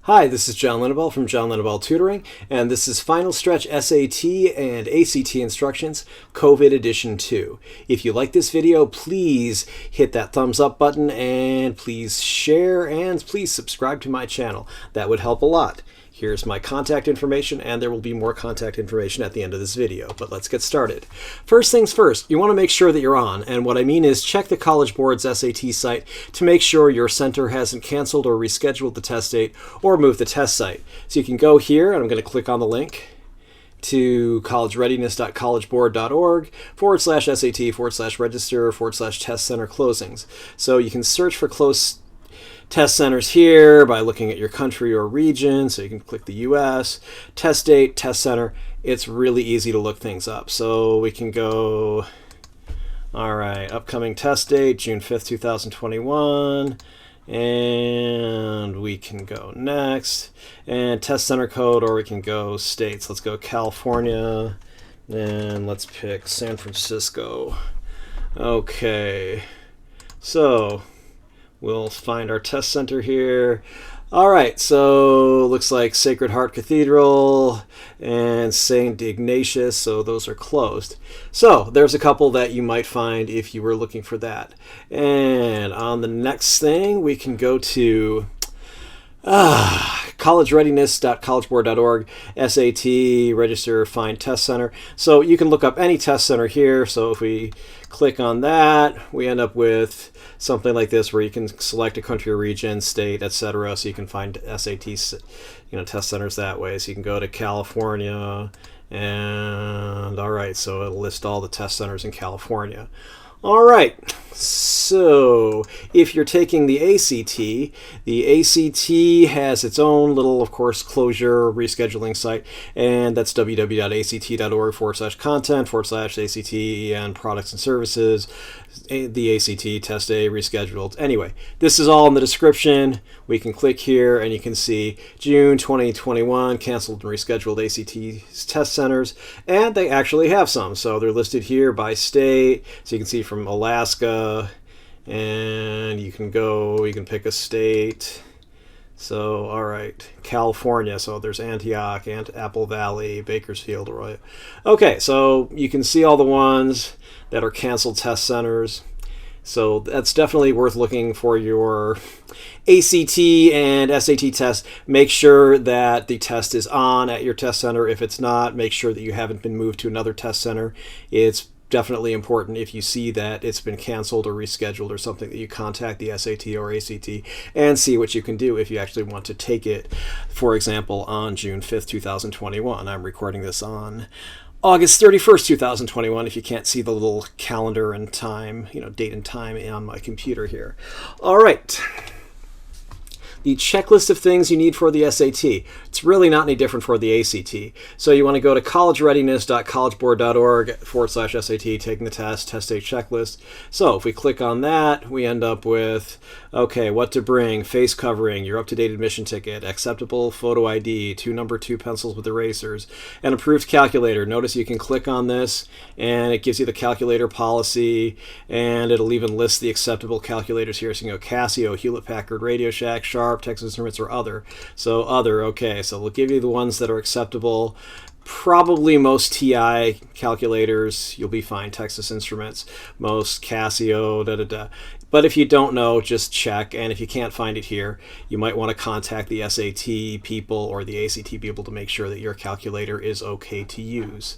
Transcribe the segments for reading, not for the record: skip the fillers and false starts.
Hi, this is John Linnebell from John Linnebell Tutoring, and this is Final Stretch SAT and ACT Instructions, COVID Edition 2. If you like this video, please hit that thumbs up button, and please share, and please subscribe to my channel. That would help a lot. Here's my contact information, and there will be more contact information at the end of this video, but let's get started. First things first, you want to make sure that you're on, and what I mean is check the College Board's SAT site to make sure your center hasn't canceled or rescheduled the test date or moved the test site. So you can go here, and I'm going to click on the link to collegereadiness.collegeboard.org/SAT/register/test center closings. So you can search for close test centers here by looking at your country or region. So you can click the US, test date, test center. It's really easy to look things up. So we can go, all right, upcoming test date, June 5th, 2021. And we can go next. And test center code, or we can go states. Let's go California. And let's pick San Francisco. Okay. So we'll find our test center here. All right, so looks like Sacred Heart Cathedral and St. Ignatius, so those are closed. So there's a couple that you might find if you were looking for that. And on the next thing, we can go to collegereadiness.collegeboard.org, SAT, register, find test center. So you can look up any test center here. So if we click on that, we end up with something like this where you can select a country or region, state, etc. So you can find SAT, test centers that way. So you can go to California, and all right, so it'll list all the test centers in California. All right, so if you're taking the ACT has its own little, of course, closure rescheduling site, and that's www.act.org/content/ACT and products and services, the ACT test day rescheduled. Anyway, this is all in the description. We can click here and you can see June 2021 canceled and rescheduled ACT test centers, and they actually have some. So they're listed here by state. So you can see from Alaska, and you can pick a state. So, all right, California. So there's Antioch, Apple Valley, Bakersfield, Arroyo. Okay, so you can see all the ones that are canceled test centers. So that's definitely worth looking for your ACT and SAT test. Make sure that the test is on at your test center. If it's not, make sure that you haven't been moved to another test center. It's definitely important if you see that it's been canceled or rescheduled or something that you contact the SAT or ACT and see what you can do if you actually want to take it, for example, on June 5th, 2021. I'm recording this on August 31st, 2021, if you can't see the little calendar and time, date and time on my computer here. All right. The checklist of things you need for the SAT. It's really not any different for the ACT. So you want to go to collegereadiness.collegeboard.org/SAT, taking the test date checklist. So if we click on that, we end up with, okay, what to bring, face covering, your up-to-date admission ticket, acceptable photo ID, 2 number 2 pencils with erasers, an approved calculator. Notice you can click on this and it gives you the calculator policy, and it'll even list the acceptable calculators here. So you can go Casio, Hewlett-Packard, Radio Shack, Sharp, Texas Instruments, or other. So other, okay, so we'll give you the ones that are acceptable. Probably most TI calculators, you'll be fine. Texas Instruments, most Casio, But if you don't know, just check, and if you can't find it here, you might want to contact the SAT people or the ACT people to make sure that your calculator is okay to use.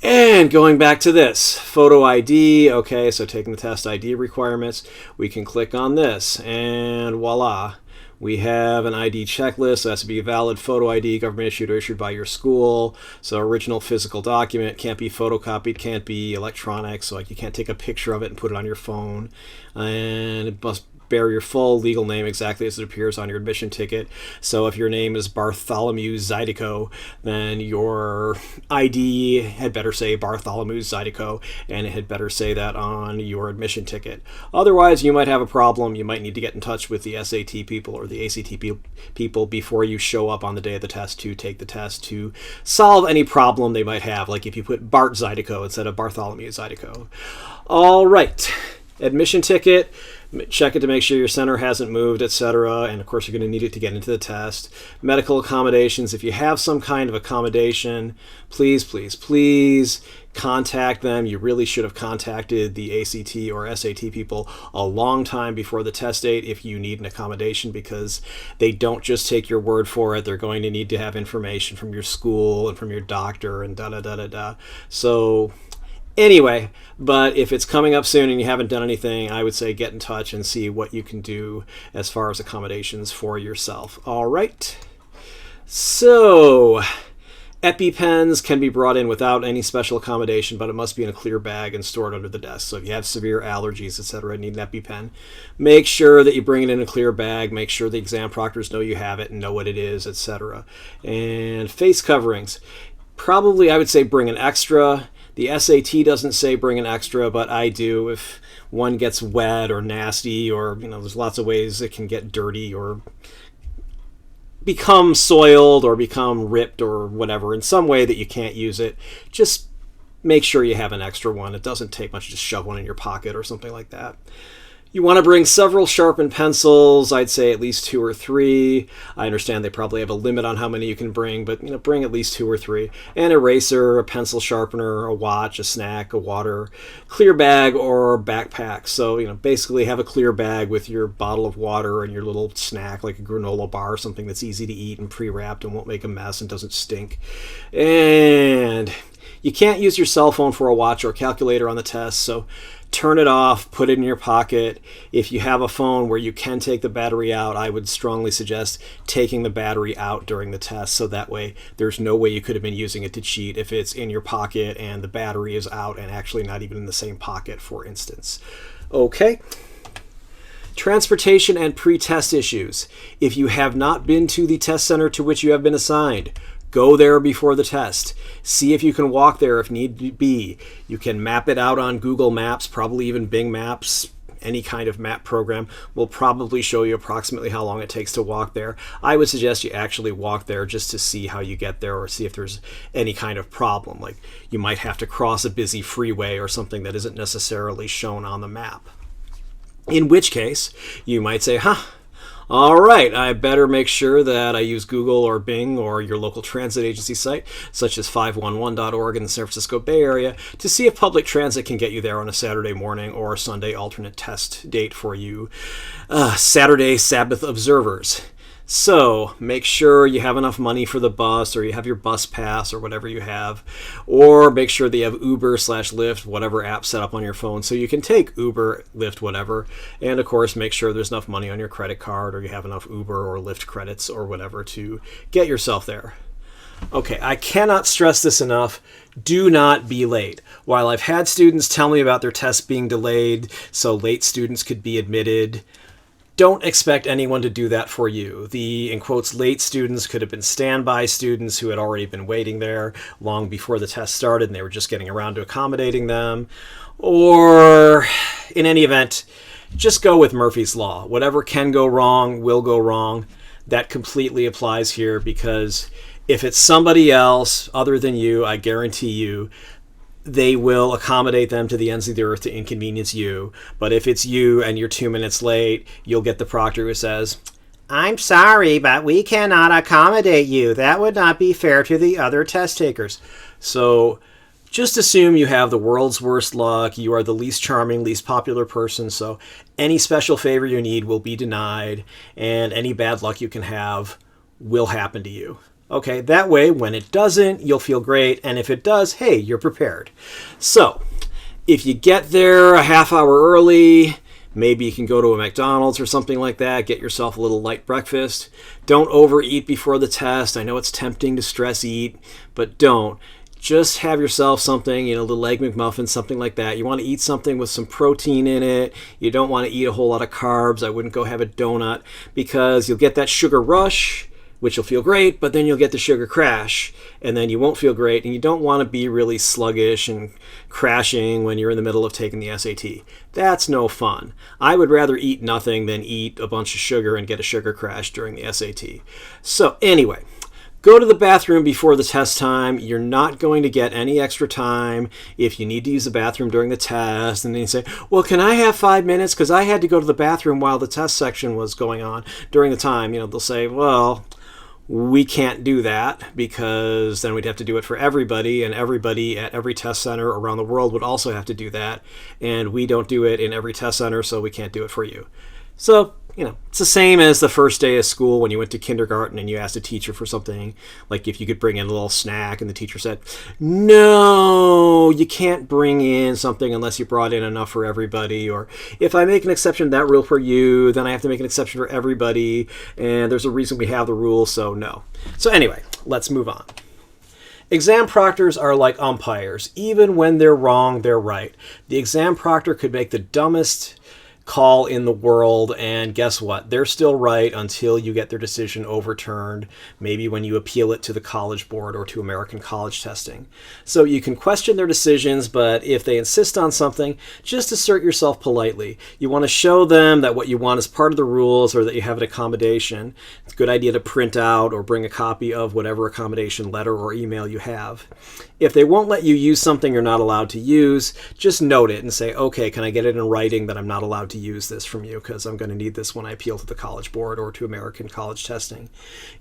And going back to this, photo ID, okay, so taking the test ID requirements, we can click on this, and voila. We have an ID checklist. So it has to be a valid photo ID, government issued or issued by your school. So original physical document, can't be photocopied, can't be electronic. So like you can't take a picture of it and put it on your phone. And it must bear your full legal name exactly as it appears on your admission ticket. So if your name is Bartholomew Zydeco, then your ID had better say Bartholomew Zydeco, and it had better say that on your admission ticket. Otherwise, you might have a problem. You might need to get in touch with the SAT people or the ACT people before you show up on the day of the test to take the test to solve any problem they might have, like if you put Bart Zydeco instead of Bartholomew Zydeco. All right, admission ticket. Check it to make sure your center hasn't moved, etc. And of course, you're going to need it to get into the test. Medical accommodations. If you have some kind of accommodation, please, please, please contact them. You really should have contacted the ACT or SAT people a long time before the test date if you need an accommodation, because they don't just take your word for it. They're going to need to have information from your school and from your doctor and da-da-da-da-da. So anyway, but if it's coming up soon and you haven't done anything, I would say get in touch and see what you can do as far as accommodations for yourself. All right. So EpiPens can be brought in without any special accommodation, but it must be in a clear bag and stored under the desk. So if you have severe allergies, etc., need an EpiPen, make sure that you bring it in a clear bag. Make sure the exam proctors know you have it and know what it is, etc. And face coverings. Probably, I would say bring an extra. The SAT doesn't say bring an extra, but I do. If one gets wet or nasty, or there's lots of ways it can get dirty or become soiled or become ripped or whatever in some way that you can't use it, just make sure you have an extra one. It doesn't take much to just shove one in your pocket or something like that. You want to bring several sharpened pencils. I'd say at least 2 or 3. I understand they probably have a limit on how many you can bring, but bring at least 2 or 3. An eraser, a pencil sharpener, a watch, a snack, a water, clear bag or backpack. So basically have a clear bag with your bottle of water and your little snack like a granola bar, something that's easy to eat and pre-wrapped and won't make a mess and doesn't stink. And you can't use your cell phone for a watch or calculator on the test, so turn it off, put it in your pocket. If you have a phone where you can take the battery out, I would strongly suggest taking the battery out during the test, so that way there's no way you could have been using it to cheat if it's in your pocket and the battery is out and actually not even in the same pocket, for instance. Okay. Transportation and pre-test issues. If you have not been to the test center to which you have been assigned, go there before the test. See if you can walk there if need be. You can map it out on Google Maps, probably even Bing Maps. Any kind of map program will probably show you approximately how long it takes to walk there. I would suggest you actually walk there just to see how you get there or see if there's any kind of problem. Like you might have to cross a busy freeway or something that isn't necessarily shown on the map. In which case, you might say, all right, I better make sure that I use Google or Bing or your local transit agency site, such as 511.org in the San Francisco Bay Area, to see if public transit can get you there on a Saturday morning or a Sunday alternate test date for you Saturday Sabbath observers. So make sure you have enough money for the bus, or you have your bus pass or whatever you have, or make sure that you have Uber/Lyft, whatever app set up on your phone, so you can take Uber, Lyft, whatever. And of course, make sure there's enough money on your credit card, or you have enough Uber or Lyft credits or whatever to get yourself there. Okay, I cannot stress this enough. Do not be late. While I've had students tell me about their tests being delayed so late students could be admitted, don't expect anyone to do that for you. The, in quotes, late students could have been standby students who had already been waiting there long before the test started and they were just getting around to accommodating them. Or, in any event, just go with Murphy's Law. Whatever can go wrong will go wrong. That completely applies here, because if it's somebody else other than you, I guarantee you, they will accommodate them to the ends of the earth to inconvenience you. But if it's you and you're 2 minutes late, you'll get the proctor who says, "I'm sorry, but we cannot accommodate you. That would not be fair to the other test takers." So just assume you have the world's worst luck. You are the least charming, least popular person, so any special favor you need will be denied, and any bad luck you can have will happen to you. Okay, that way, when it doesn't, you'll feel great, and if it does, hey, you're prepared. So, if you get there a half hour early, maybe you can go to a McDonald's or something like that, get yourself a little light breakfast. Don't overeat before the test. I know it's tempting to stress eat, but don't. Just have yourself something, a little Egg McMuffin, something like that. You want to eat something with some protein in it. You don't want to eat a whole lot of carbs. I wouldn't go have a donut, because you'll get that sugar rush, which will feel great, but then you'll get the sugar crash, and then you won't feel great, and you don't want to be really sluggish and crashing when you're in the middle of taking the SAT. That's no fun. I would rather eat nothing than eat a bunch of sugar and get a sugar crash during the SAT. So anyway, Go to the bathroom before the test time. You're not going to get any extra time if you need to use the bathroom during the test. And then you say, well, can I have 5 minutes? Because I had to go to the bathroom while the test section was going on during the time. They'll say, well, we can't do that because then we'd have to do it for everybody, and everybody at every test center around the world would also have to do that. And we don't do it in every test center, so we can't do it for you. So, it's the same as the first day of school when you went to kindergarten and you asked a teacher for something, like if you could bring in a little snack, and the teacher said, no, you can't bring in something unless you brought in enough for everybody. Or if I make an exception to that rule for you, then I have to make an exception for everybody, and there's a reason we have the rule, so no. So anyway, let's move on. Exam proctors are like umpires. Even when they're wrong, they're right. The exam proctor could make the dumbest call in the world, and guess what? They're still right until you get their decision overturned, maybe when you appeal it to the College Board or to American College Testing. So you can question their decisions, but if they insist on something, just assert yourself politely. You want to show them that what you want is part of the rules, or that you have an accommodation. It's a good idea to print out or bring a copy of whatever accommodation letter or email you have. If they won't let you use something you're not allowed to use, just note it and say, okay, can I get it in writing that I'm not allowed to use this from you, because I'm going to need this when I appeal to the College Board or to American College Testing.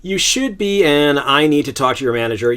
You should be an I need to talk to your manager,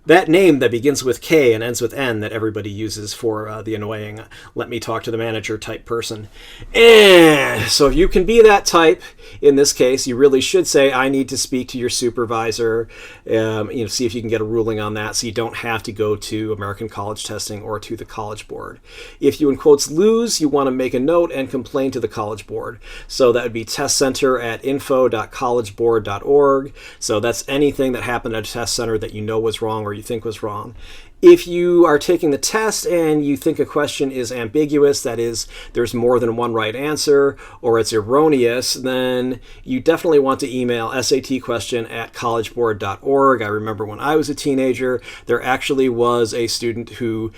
that name that begins with K and ends with N that everybody uses for the annoying let me talk to the manager type person. So if you can be that type, in this case, you really should say, I need to speak to your supervisor, see if you can get a ruling on that so you don't have to go to American College Testing or to the College Board. If you, in quotes, lose, you want to make a note and complain to the College Board. So that would be testcenter@info.collegeboard.org. So that's anything that happened at a test center that you know was wrong or you think was wrong. If you are taking the test and you think a question is ambiguous, that is, there's more than one right answer, or it's erroneous, then you definitely want to email satquestion@collegeboard.org. I remember when I was a teenager, there actually was a student who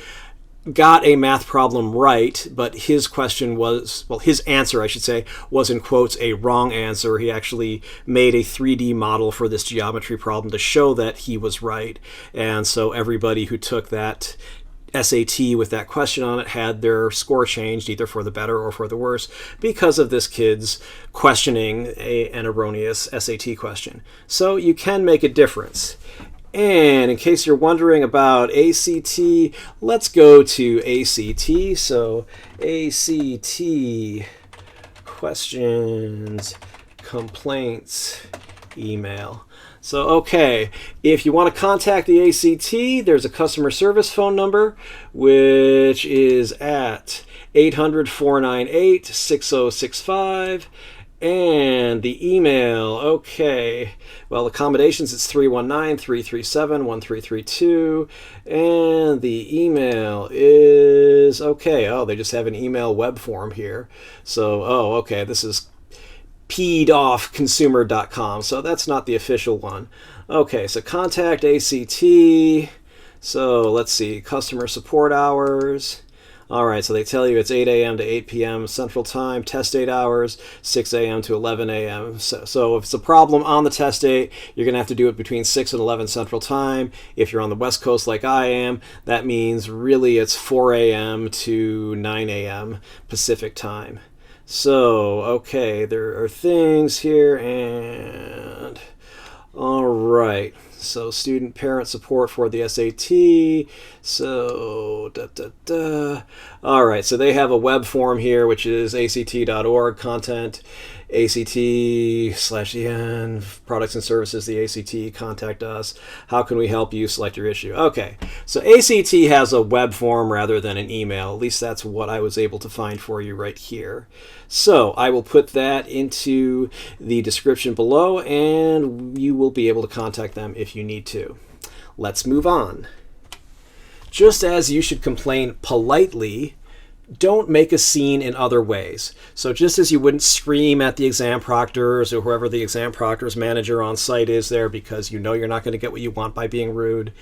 got a math problem right, but his answer, I should say, was in quotes a wrong answer. He actually made a 3D model for this geometry problem to show that he was right. And so everybody who took that SAT with that question on it had their score changed, either for the better or for the worse, because of this kid's questioning an erroneous SAT question. So you can make a difference. And in case you're wondering about ACT, let's go to ACT. So ACT questions, complaints, email. So, okay, if you want to contact the ACT, there's a customer service phone number, which is at 800-498-6065. And the email, okay, well, accommodations, it's 319-337-1332. And the email is, okay, they just have an email web form here. So, okay, this is peedoffconsumer.com, so that's not the official one. Okay, so contact ACT. So let's see, customer support hours. All right, so they tell you it's 8 a.m. to 8 p.m. Central Time, test date hours, 6 a.m. to 11 a.m. So if it's a problem on the test date, you're going to have to do it between 6 and 11 Central Time. If you're on the West Coast like I am, that means really it's 4 a.m. to 9 a.m. Pacific Time. So, okay, there are things here, and all right. So student parent support for the SAT. So, all right, so they have a web form here, which is act.org, content, ACT/EN, products and services, the ACT, contact us. How can we help you? Select your issue. Okay, so ACT has a web form rather than an email. At least that's what I was able to find for you right here. So I will put that into the description below, and you will be able to contact them if you need to. Let's move on. Just as you should complain politely, don't make a scene in other ways. So just as you wouldn't scream at the exam proctors or whoever the exam proctor's manager on site is there because you know you're not going to get what you want by being rude,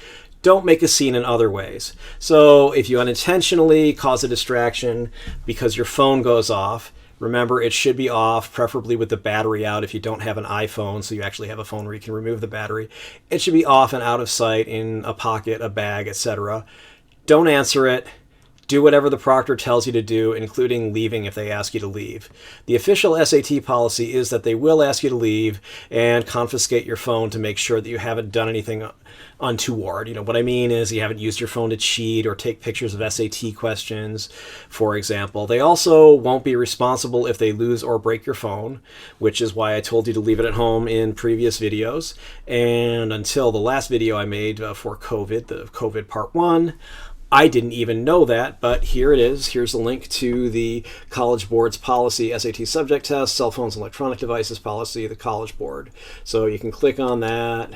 don't make a scene in other ways. So if you unintentionally cause a distraction because your phone goes off, Remember, it should be off, preferably with the battery out if you don't have an iPhone, so you actually have a phone where you can remove the battery. It should be off and out of sight in a pocket, a bag, etc. Don't answer it. Do whatever the proctor tells you to do, including leaving if they ask you to leave. The official SAT policy is that they will ask you to leave and confiscate your phone to make sure that you haven't done anything untoward. You know, what I mean is you haven't used your phone to cheat or take pictures of SAT questions, for example. They also won't be responsible if they lose or break your phone, which is why I told you to leave it at home in previous videos. And until the last video I made for COVID, the COVID Part 1, I didn't even know that, but here it is. Here's a link to the College Board's policy, SAT subject test, cell phones and electronic devices policy, the College Board. So you can click on that,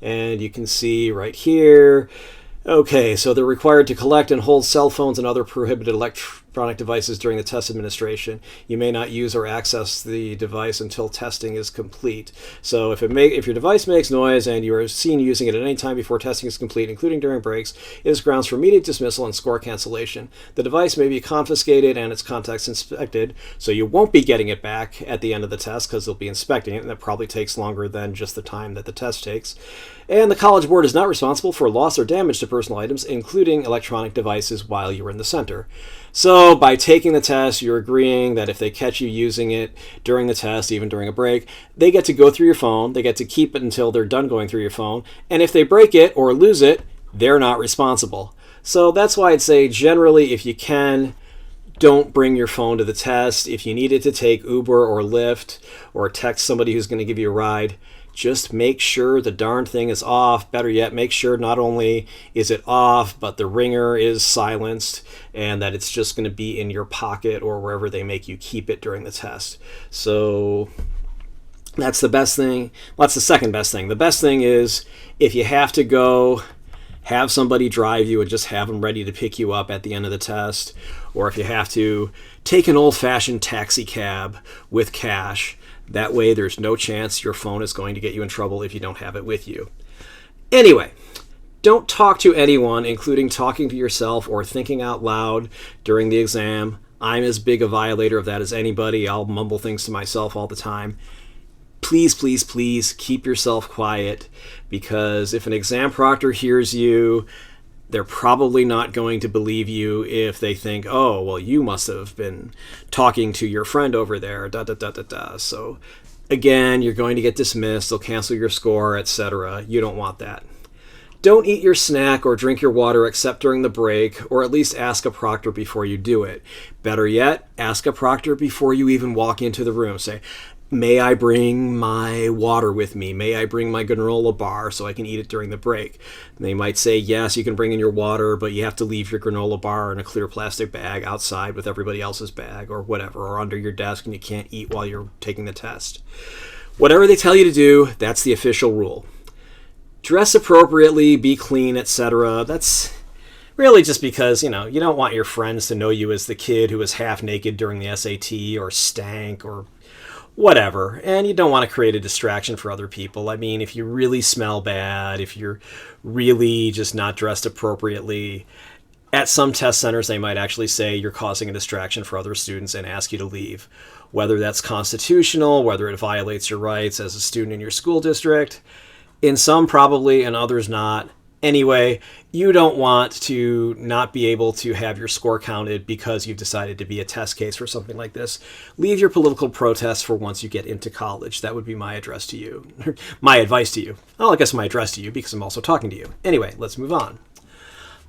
and you can see right here. Okay, so they're required to collect and hold cell phones and other prohibited electronic devices during the test administration. You may not use or access the device until testing is complete. So if your device makes noise and you are seen using it at any time before testing is complete, including during breaks, it is grounds for immediate dismissal and score cancellation. The device may be confiscated and its contents inspected, so you won't be getting it back at the end of the test because they'll be inspecting it, and that probably takes longer than just the time that the test takes. And the College Board is not responsible for loss or damage to personal items, including electronic devices, while you're in the center. So by taking the test, you're agreeing that if they catch you using it during the test, even during a break, they get to go through your phone, they get to keep it until they're done going through your phone, and if they break it or lose it, they're not responsible. So that's why I'd say generally, if you can, don't bring your phone to the test. If you needed to take Uber or Lyft or text somebody who's going to give you a ride, just make sure the darn thing is off. Better yet, make sure not only is it off, but the ringer is silenced and that it's just going to be in your pocket or wherever they make you keep it during the test. So that's the best thing. Well, that's the second best thing. The best thing is if you have to go, have somebody drive you and just have them ready to pick you up at the end of the test. Or if you have to, take an old-fashioned taxi cab with cash. That way there's no chance your phone is going to get you in trouble if you don't have it with you. Anyway, don't talk to anyone, including talking to yourself or thinking out loud during the exam. I'm as big a violator of that as anybody. I'll mumble things to myself all the time. Please, please, please keep yourself quiet, because if an exam proctor hears you, they're probably not going to believe you if they think, oh, well, you must have been talking to your friend over there, So, again, you're going to get dismissed. They'll cancel your score, etc. You don't want that. Don't eat your snack or drink your water except during the break, or at least ask a proctor before you do it. Better yet, ask a proctor before you even walk into the room. Say, may I bring my water with me? May I bring my granola bar so I can eat it during the break? And they might say, yes, you can bring in your water, but you have to leave your granola bar in a clear plastic bag outside with everybody else's bag or whatever, or under your desk, and you can't eat while you're taking the test. Whatever they tell you to do, that's the official rule. Dress appropriately, be clean, etc. That's really just because, you don't want your friends to know you as the kid who was half naked during the SAT or stank or whatever, and you don't want to create a distraction for other people. I mean, if you really smell bad, if you're really just not dressed appropriately, at some test centers they might actually say you're causing a distraction for other students and ask you to leave. Whether that's constitutional, whether it violates your rights as a student in your school district, in some probably, and others not. Anyway, you don't want to not be able to have your score counted because you've decided to be a test case for something like this. Leave your political protests for once you get into college. That would be my address to you. My advice to you. Well, I guess my address to you because I'm also talking to you. Anyway, let's move on.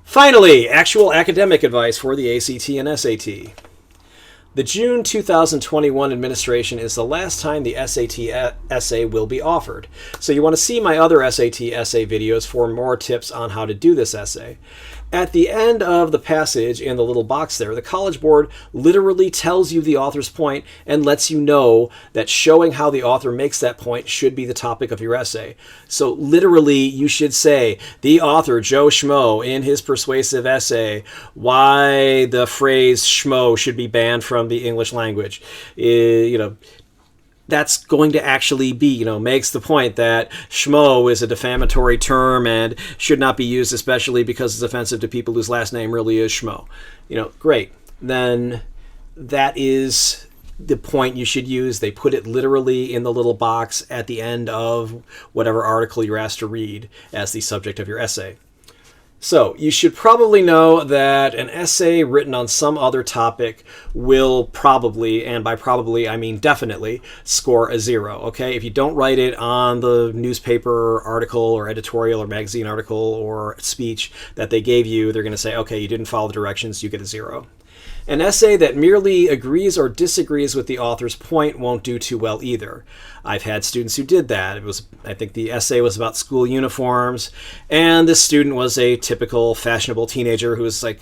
Finally, actual academic advice for the ACT and SAT. The June 2021 administration is the last time the SAT essay will be offered. So you want to see my other SAT essay videos for more tips on how to do this essay. At the end of the passage in the little box there, the College Board literally tells you the author's point and lets you know that showing how the author makes that point should be the topic of your essay. So literally, you should say, the author, Joe Schmo, in his persuasive essay, why the phrase schmo should be banned from the English language. That's going to actually be, makes the point that schmo is a defamatory term and should not be used, especially because it's offensive to people whose last name really is schmo. Great. Then that is the point you should use. They put it literally in the little box at the end of whatever article you're asked to read as the subject of your essay. So you should probably know that an essay written on some other topic will probably, and by probably I mean definitely, score a 0. Okay, if you don't write it on the newspaper article or editorial or magazine article or speech that they gave you, they're going to say, okay, you didn't follow the directions, you get a 0. An essay that merely agrees or disagrees with the author's point won't do too well either. I've had students who did that. I think the essay was about school uniforms, and this student was a typical fashionable teenager who was like,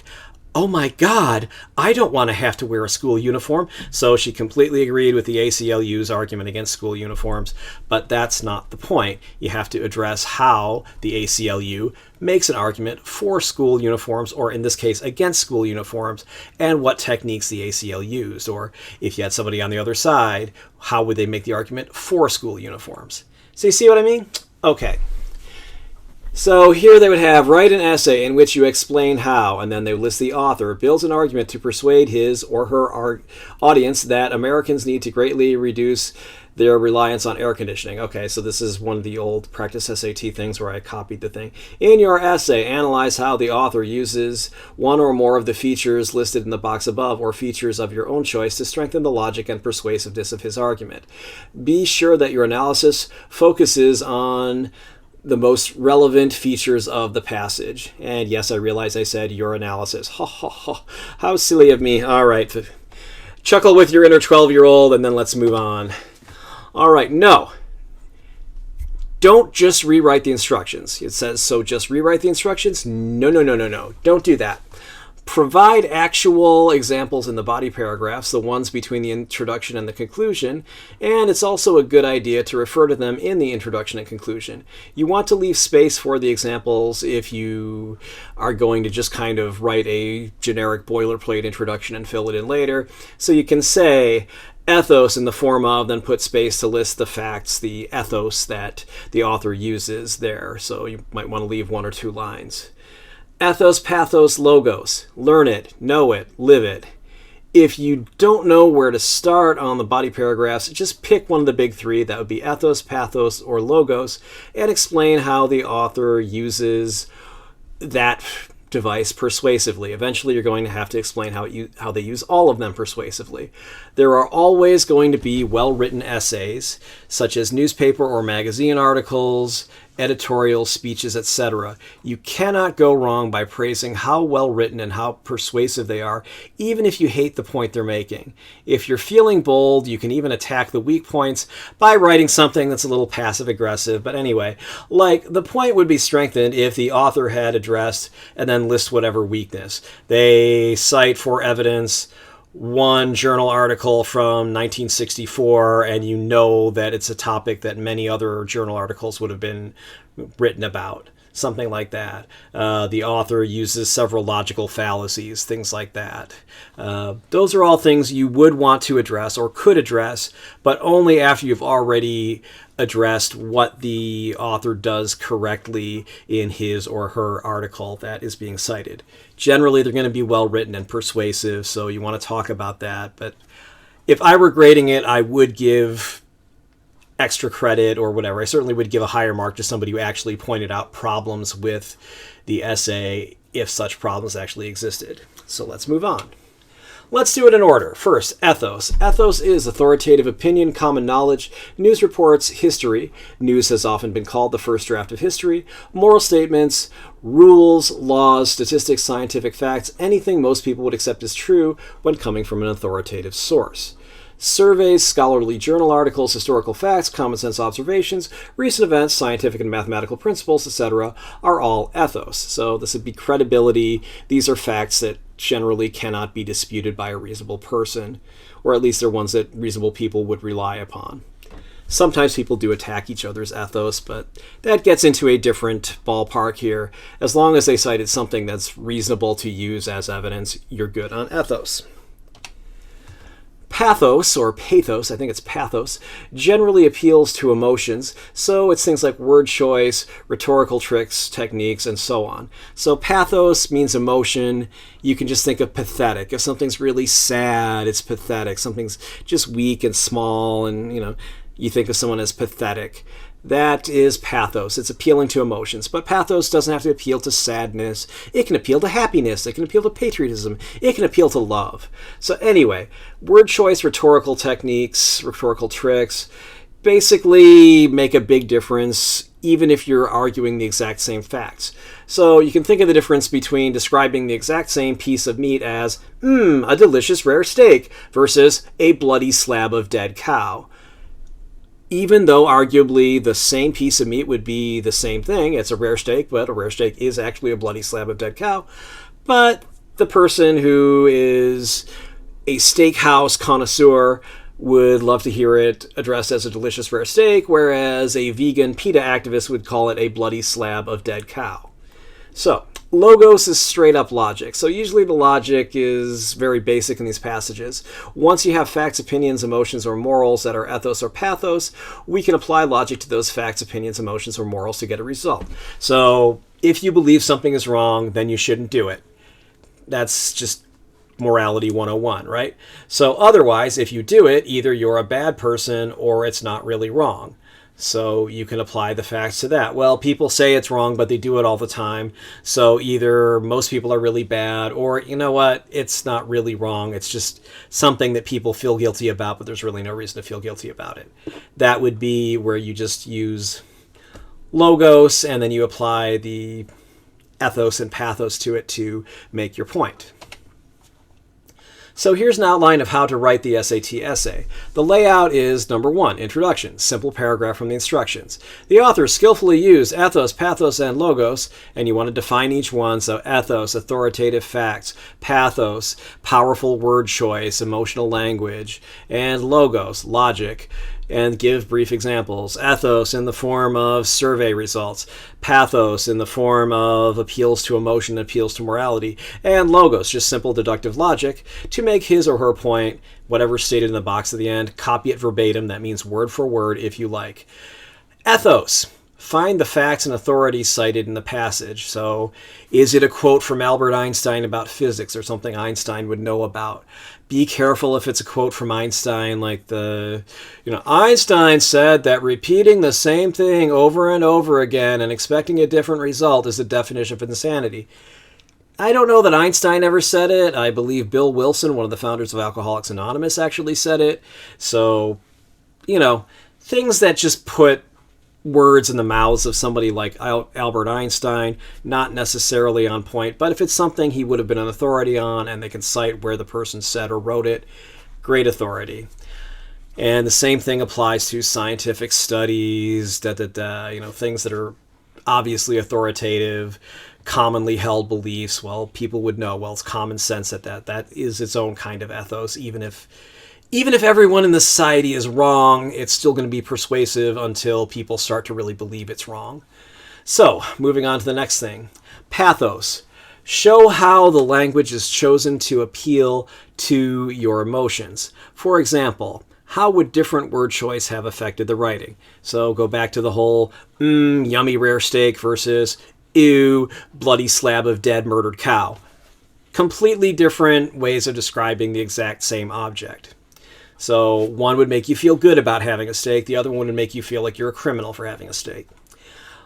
oh my God, I don't want to have to wear a school uniform. So she completely agreed with the ACLU's argument against school uniforms, but that's not the point. You have to address how the ACLU makes an argument for school uniforms, or in this case, against school uniforms, and what techniques the ACLU used. Or if you had somebody on the other side, how would they make the argument for school uniforms? So you see what I mean? Okay. So here they would have, write an essay in which you explain how, and then they would list the author, builds an argument to persuade his or her audience that Americans need to greatly reduce their reliance on air conditioning. Okay, so this is one of the old practice SAT things where I copied the thing. In your essay, analyze how the author uses one or more of the features listed in the box above, or features of your own choice, to strengthen the logic and persuasiveness of his argument. Be sure that your analysis focuses on the most relevant features of the passage. And yes, I realize I said your analysis. Ha ha ha. How silly of me. All right. Chuckle with your inner 12-year-old and then let's move on. All right. No. Don't just rewrite the instructions. It says, so just rewrite the instructions? No, no, no, no, no. Don't do that. Provide actual examples in the body paragraphs, the ones between the introduction and the conclusion, and it's also a good idea to refer to them in the introduction and conclusion. You want to leave space for the examples if you are going to just kind of write a generic boilerplate introduction and fill it in later. So you can say ethos in the form of, then put space to list the facts, the ethos that the author uses there. So you might want to leave 1 or 2 lines. Ethos, pathos, logos. Learn it, know it, live it. If you don't know where to start on the body paragraphs, just pick one of the big 3. That would be ethos, pathos, or logos, and explain how the author uses that device persuasively. Eventually, you're going to have to explain how they use all of them persuasively. There are always going to be well-written essays, such as newspaper or magazine articles, editorial speeches, etc. You cannot go wrong by praising how well written and how persuasive they are, even if you hate the point they're making. If you're feeling bold, you can even attack the weak points by writing something that's a little passive aggressive. But anyway, like, the point would be strengthened if the author had addressed and then list whatever weakness. They cite for evidence one journal article from 1964, and you know that it's a topic that many other journal articles would have been written about. Something like that. The author uses several logical fallacies, things like that. Those are all things you would want to address or could address, but only after you've already addressed what the author does correctly in his or her article that is being cited. Generally, they're going to be well written and persuasive, so you want to talk about that. But if I were grading it, I would give extra credit or whatever. I certainly would give a higher mark to somebody who actually pointed out problems with the essay, if such problems actually existed. So let's move on. Let's do it in order. First, ethos. Ethos is authoritative opinion, common knowledge, news reports, history. News has often been called the first draft of history. Moral statements, rules, laws, statistics, scientific facts, anything most people would accept as true when coming from an authoritative source. Surveys, scholarly journal articles, historical facts, common sense observations, recent events, scientific and mathematical principles, etc. are all ethos. So this would be credibility. These are facts that generally cannot be disputed by a reasonable person, or at least they're ones that reasonable people would rely upon. Sometimes people do attack each other's ethos, but that gets into a different ballpark here. As long as they cited something that's reasonable to use as evidence, you're good on ethos. Pathos, or pathos, I think it's pathos, generally appeals to emotions, so it's things like word choice, rhetorical tricks, techniques, and so on. So pathos means emotion. You can just think of pathetic. If something's really sad, it's pathetic. Something's just weak and small, and you think of someone as pathetic. That is pathos. It's appealing to emotions. But pathos doesn't have to appeal to sadness. It can appeal to happiness. It can appeal to patriotism. It can appeal to love. So anyway, word choice, rhetorical techniques, rhetorical tricks, basically make a big difference even if you're arguing the exact same facts. So you can think of the difference between describing the exact same piece of meat as, a delicious rare steak versus a bloody slab of dead cow. Even though arguably the same piece of meat would be the same thing, it's a rare steak, but a rare steak is actually a bloody slab of dead cow. But the person who is a steakhouse connoisseur would love to hear it addressed as a delicious rare steak, whereas a vegan PETA activist would call it a bloody slab of dead cow. So, logos is straight up logic. So usually the logic is very basic in these passages. Once you have facts, opinions, emotions, or morals that are ethos or pathos, we can apply logic to those facts, opinions, emotions, or morals to get a result. So if you believe something is wrong, then you shouldn't do it. That's just morality 101, right? So otherwise, if you do it, either you're a bad person or it's not really wrong. So you can apply the facts to that. Well, people say it's wrong, but they do it all the time. So either most people are really bad, or you know what, it's not really wrong. It's just something that people feel guilty about, but there's really no reason to feel guilty about it. That would be where you just use logos and then you apply the ethos and pathos to it to make your point. So here's an outline of how to write the SAT essay. The layout is number 1, introduction, simple paragraph from the instructions. The author skillfully used ethos, pathos, and logos, and you want to define each one. So ethos, authoritative facts, pathos, powerful word choice, emotional language, and logos, logic, and give brief examples. Ethos in the form of survey results, pathos in the form of appeals to emotion, appeals to morality, and logos, just simple deductive logic, to make his or her point, whatever stated in the box at the end, copy it verbatim. That means word for word if you like. Ethos. Find the facts and authorities cited in the passage. So, is it a quote from Albert Einstein about physics or something Einstein would know about? Be careful if it's a quote from Einstein, like Einstein said that repeating the same thing over and over again and expecting a different result is the definition of insanity. I don't know that Einstein ever said it. I believe Bill Wilson, one of the founders of Alcoholics Anonymous, actually said it. So, things that just put words in the mouths of somebody like Albert Einstein, not necessarily on point, but if it's something he would have been an authority on and they can cite where the person said or wrote it, great authority. And the same thing applies to scientific studies, things that are obviously authoritative, commonly held beliefs. Well, people would know, well, it's common sense that is its own kind of ethos. Even if everyone in the society is wrong, it's still going to be persuasive until people start to really believe it's wrong. So, moving on to the next thing. Pathos. Show how the language is chosen to appeal to your emotions. For example, how would different word choice have affected the writing? So go back to the whole, yummy rare steak versus, ew, bloody slab of dead murdered cow. Completely different ways of describing the exact same object. So one would make you feel good about having a steak. The other one would make you feel like you're a criminal for having a steak.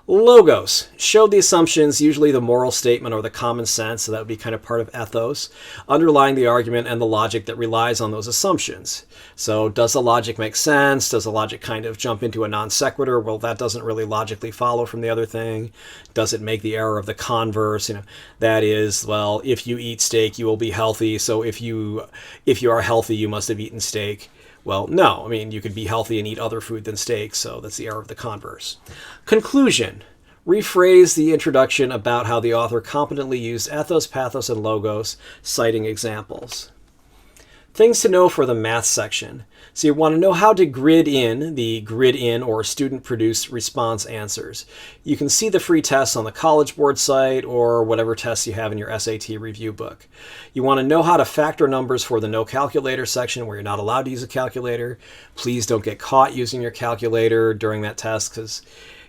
Logos. Show the assumptions, usually the moral statement or the common sense, so that would be kind of part of ethos, underlying the argument and the logic that relies on those assumptions. So does the logic make sense? Does the logic kind of jump into a non sequitur? Well, that doesn't really logically follow from the other thing. Does it make the error of the converse? That is, well, if you eat steak, you will be healthy. So if you are healthy, you must have eaten steak. Well, no. You could be healthy and eat other food than steak, so that's the error of the converse. Conclusion. Rephrase the introduction about how the author competently used ethos, pathos, and logos, citing examples. Things to know for the math section. So you want to know how to grid in the grid in or student-produced response answers. You can see the free tests on the College Board site or whatever tests you have in your SAT review book. You want to know how to factor numbers for the no calculator section where you're not allowed to use a calculator. Please don't get caught using your calculator during that test because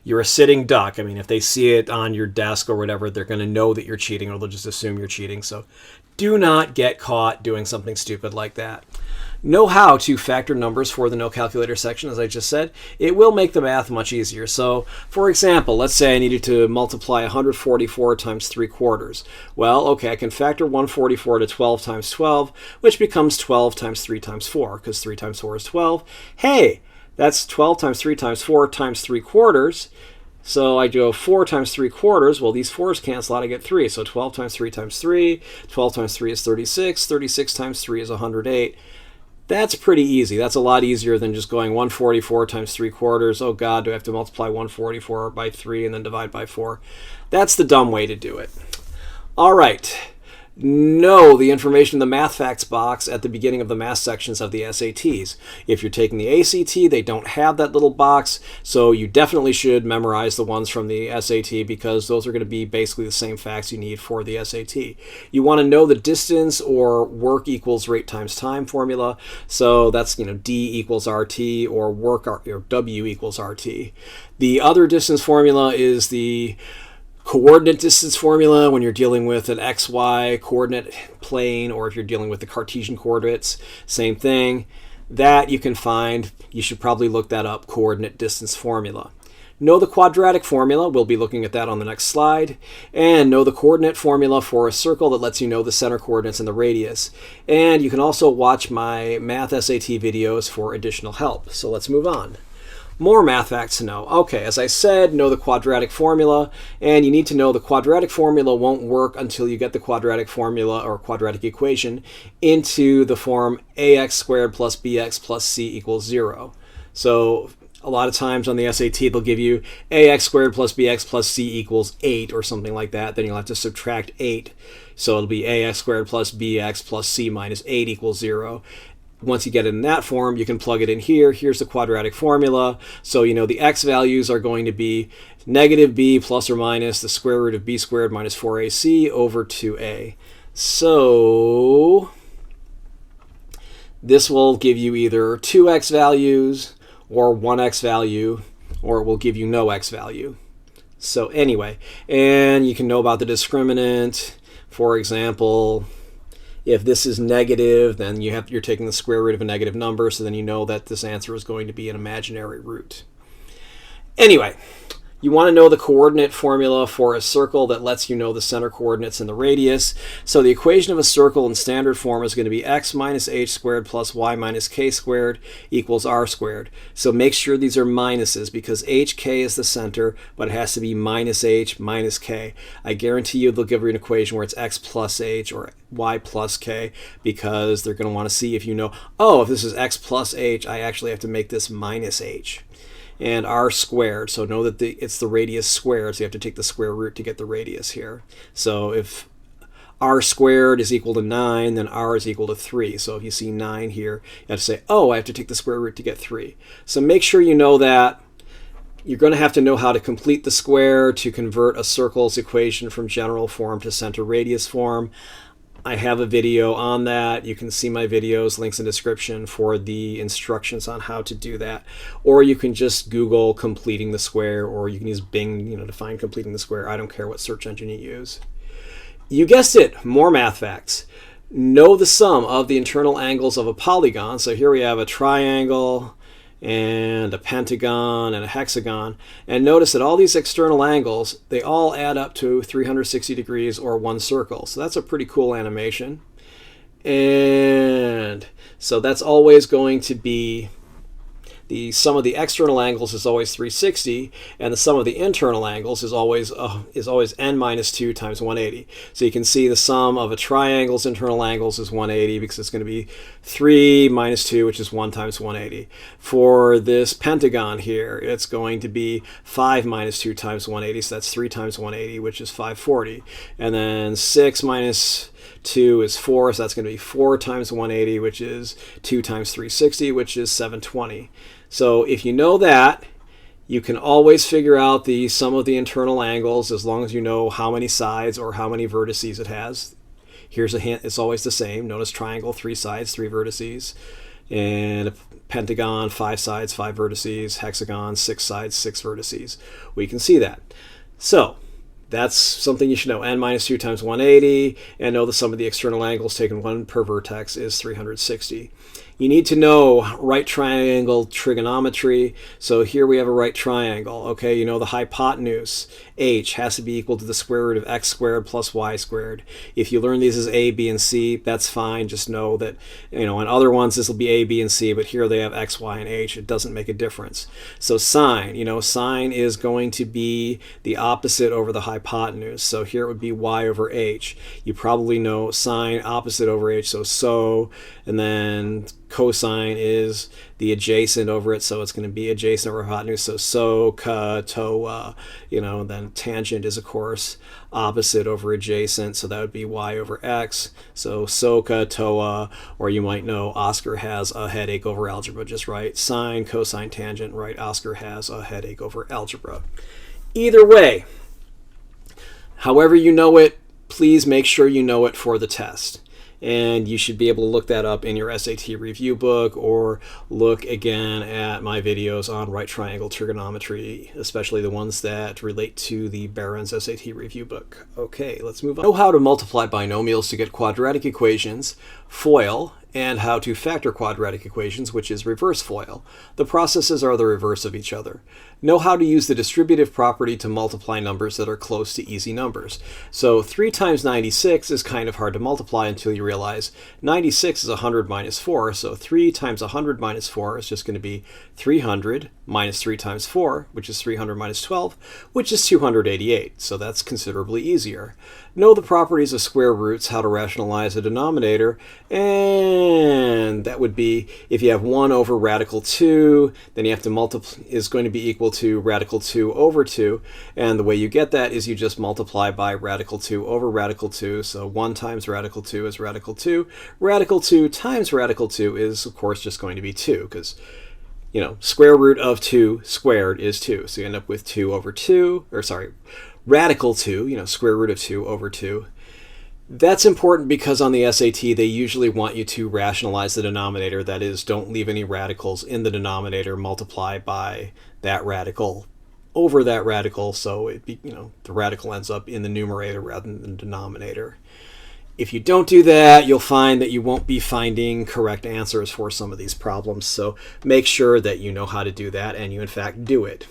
you're a sitting duck. I mean, if they see it on your desk or whatever, they're going to know that you're cheating or they'll just assume you're cheating. So do not get caught doing something stupid like that. Know how to factor numbers for the no calculator section, as I just said. It will make the math much easier. So, for example, let's say I needed to multiply 144 times 3/4. Well, okay, I can factor 144 to 12 times 12, which becomes 12 times 3 times 4, because 3 times 4 is 12. Hey, that's 12 times 3 times 4 times 3/4. So I go 4 times 3/4. Well, these 4's cancel out. I get 3. So 12 times 3 times 3. 12 times 3 is 36. 36 times 3 is 108. That's pretty easy. That's a lot easier than just going 144 times 3/4. Oh God, do I have to multiply 144 by 3 and then divide by 4? That's the dumb way to do it. All right. Know the information in the math facts box at the beginning of the math sections of the SATs. If you're taking the ACT, they don't have that little box, so you definitely should memorize the ones from the SAT because those are going to be basically the same facts you need for the SAT. You want to know the distance or work equals rate times time formula, so that's D equals RT or work or W equals RT. The other distance formula is the coordinate distance formula when you're dealing with an XY coordinate plane, or if you're dealing with the Cartesian coordinates, same thing. That you can find, you should probably look that up, coordinate distance formula. Know the quadratic formula, we'll be looking at that on the next slide, and know the coordinate formula for a circle that lets you know the center coordinates and the radius. And you can also watch my math SAT videos for additional help. So let's move on. More math facts to know. Okay, as I said, know the quadratic formula, and you need to know the quadratic formula won't work until you get the quadratic formula or quadratic equation into the form ax squared plus bx plus c equals 0. So a lot of times on the SAT, they'll give you ax squared plus bx plus c equals 8 or something like that. Then you'll have to subtract 8. So it'll be ax squared plus bx plus c minus 8 equals 0. Once you get it in that form, you can plug it in here. Here's the quadratic formula. So the x values are going to be negative b plus or minus the square root of b squared minus 4ac over 2a. So this will give you either 2x values or 1x value, or it will give you no x value. So anyway, and you can know about the discriminant. For example, if this is negative, then you're taking the square root of a negative number, so then you know that this answer is going to be an imaginary root. Anyway, you want to know the coordinate formula for a circle that lets you know the center coordinates and the radius. So the equation of a circle in standard form is going to be x minus h squared plus y minus k squared equals r squared. So make sure these are minuses because hk is the center, but it has to be minus h minus k. I guarantee you they'll give you an equation where it's x plus h or y plus k because they're going to want to see if if this is x plus h, I actually have to make this minus h. And r squared, so know that it's the radius squared, so you have to take the square root to get the radius here. So if r squared is equal to 9, then r is equal to 3. So if you see 9 here, you have to say, I have to take the square root to get 3. So make sure you know that. You're going to have to know how to complete the square to convert a circle's equation from general form to center radius form. I have a video on that. You can see my videos, links in the description for the instructions on how to do that. Or you can just Google completing the square, or you can use Bing, to find completing the square. I don't care what search engine you use. You guessed it, more math facts. Know the sum of the internal angles of a polygon. So here we have a triangle and a pentagon and a hexagon, and notice that all these external angles, they all add up to 360 degrees or one circle. So that's a pretty cool animation. And so that's always going to be the sum of the external angles is always 360, and the sum of the internal angles is always n minus 2 times 180. So you can see the sum of a triangle's internal angles is 180 because it's going to be 3 minus 2, which is 1 times 180. For this pentagon here, it's going to be 5 minus 2 times 180, so that's 3 times 180, which is 540. And then 6 minus 2 is 4, so that's going to be 4 times 180, which is 2 times 360, which is 720. So if you know that, you can always figure out the sum of the internal angles as long as you know how many sides or how many vertices it has. Here's a hint, it's always the same. Notice triangle, 3 sides, 3 vertices. And a pentagon, 5 sides, 5 vertices. Hexagon, 6 sides, 6 vertices. We can see that. So that's something you should know. N minus 2 times 180, and know the sum of the external angles taken 1 per vertex is 360. You need to know right triangle trigonometry. So here we have a right triangle. Okay, you know the hypotenuse, h, has to be equal to the square root of x squared plus y squared. If you learn these as a, b, and c, that's fine. Just know that, in other ones this will be a, b, and c, but here they have x, y, and h. It doesn't make a difference. So sine, sine is going to be the opposite over the hypotenuse. So here it would be y over h. You probably know sine opposite over h, so, and then cosine is the adjacent over it, so it's going to be adjacent over hypotenuse, so ka, toa, then tangent is of course opposite over adjacent, so that would be y over x, so ka, toa, or you might know Oscar has a headache over algebra, just write sine, cosine, tangent, right, Oscar has a headache over algebra. Either way, however you know it, please make sure you know it for the test. And you should be able to look that up in your SAT review book, or look again at my videos on right triangle trigonometry, especially the ones that relate to the Barron's SAT review book. Okay, let's move on. Know how to multiply binomials to get quadratic equations, FOIL, and how to factor quadratic equations, which is reverse FOIL. The processes are the reverse of each other. Know how to use the distributive property to multiply numbers that are close to easy numbers. So 3 times 96 is kind of hard to multiply until you realize 96 is 100 minus 4, so 3 times 100 minus 4 is just going to be 300 minus 3 times 4, which is 300 minus 12, which is 288, so that's considerably easier. Know the properties of square roots, how to rationalize a denominator, and that would be if you have 1 over radical 2, then you have to multiply, is going to be equal to radical 2 over 2, and the way you get that is you just multiply by radical 2 over radical 2, so 1 times radical 2 is radical 2. Radical 2 times radical 2 is, of course, just going to be 2, because square root of 2 squared is 2, so you end up with 2 over 2, or sorry, radical 2, square root of 2 over 2. That's important because on the SAT, they usually want you to rationalize the denominator. That is, don't leave any radicals in the denominator, multiply by that radical over that radical, so the radical ends up in the numerator rather than the denominator. If you don't do that, you'll find that you won't be finding correct answers for some of these problems, so make sure that you know how to do that and you in fact do it.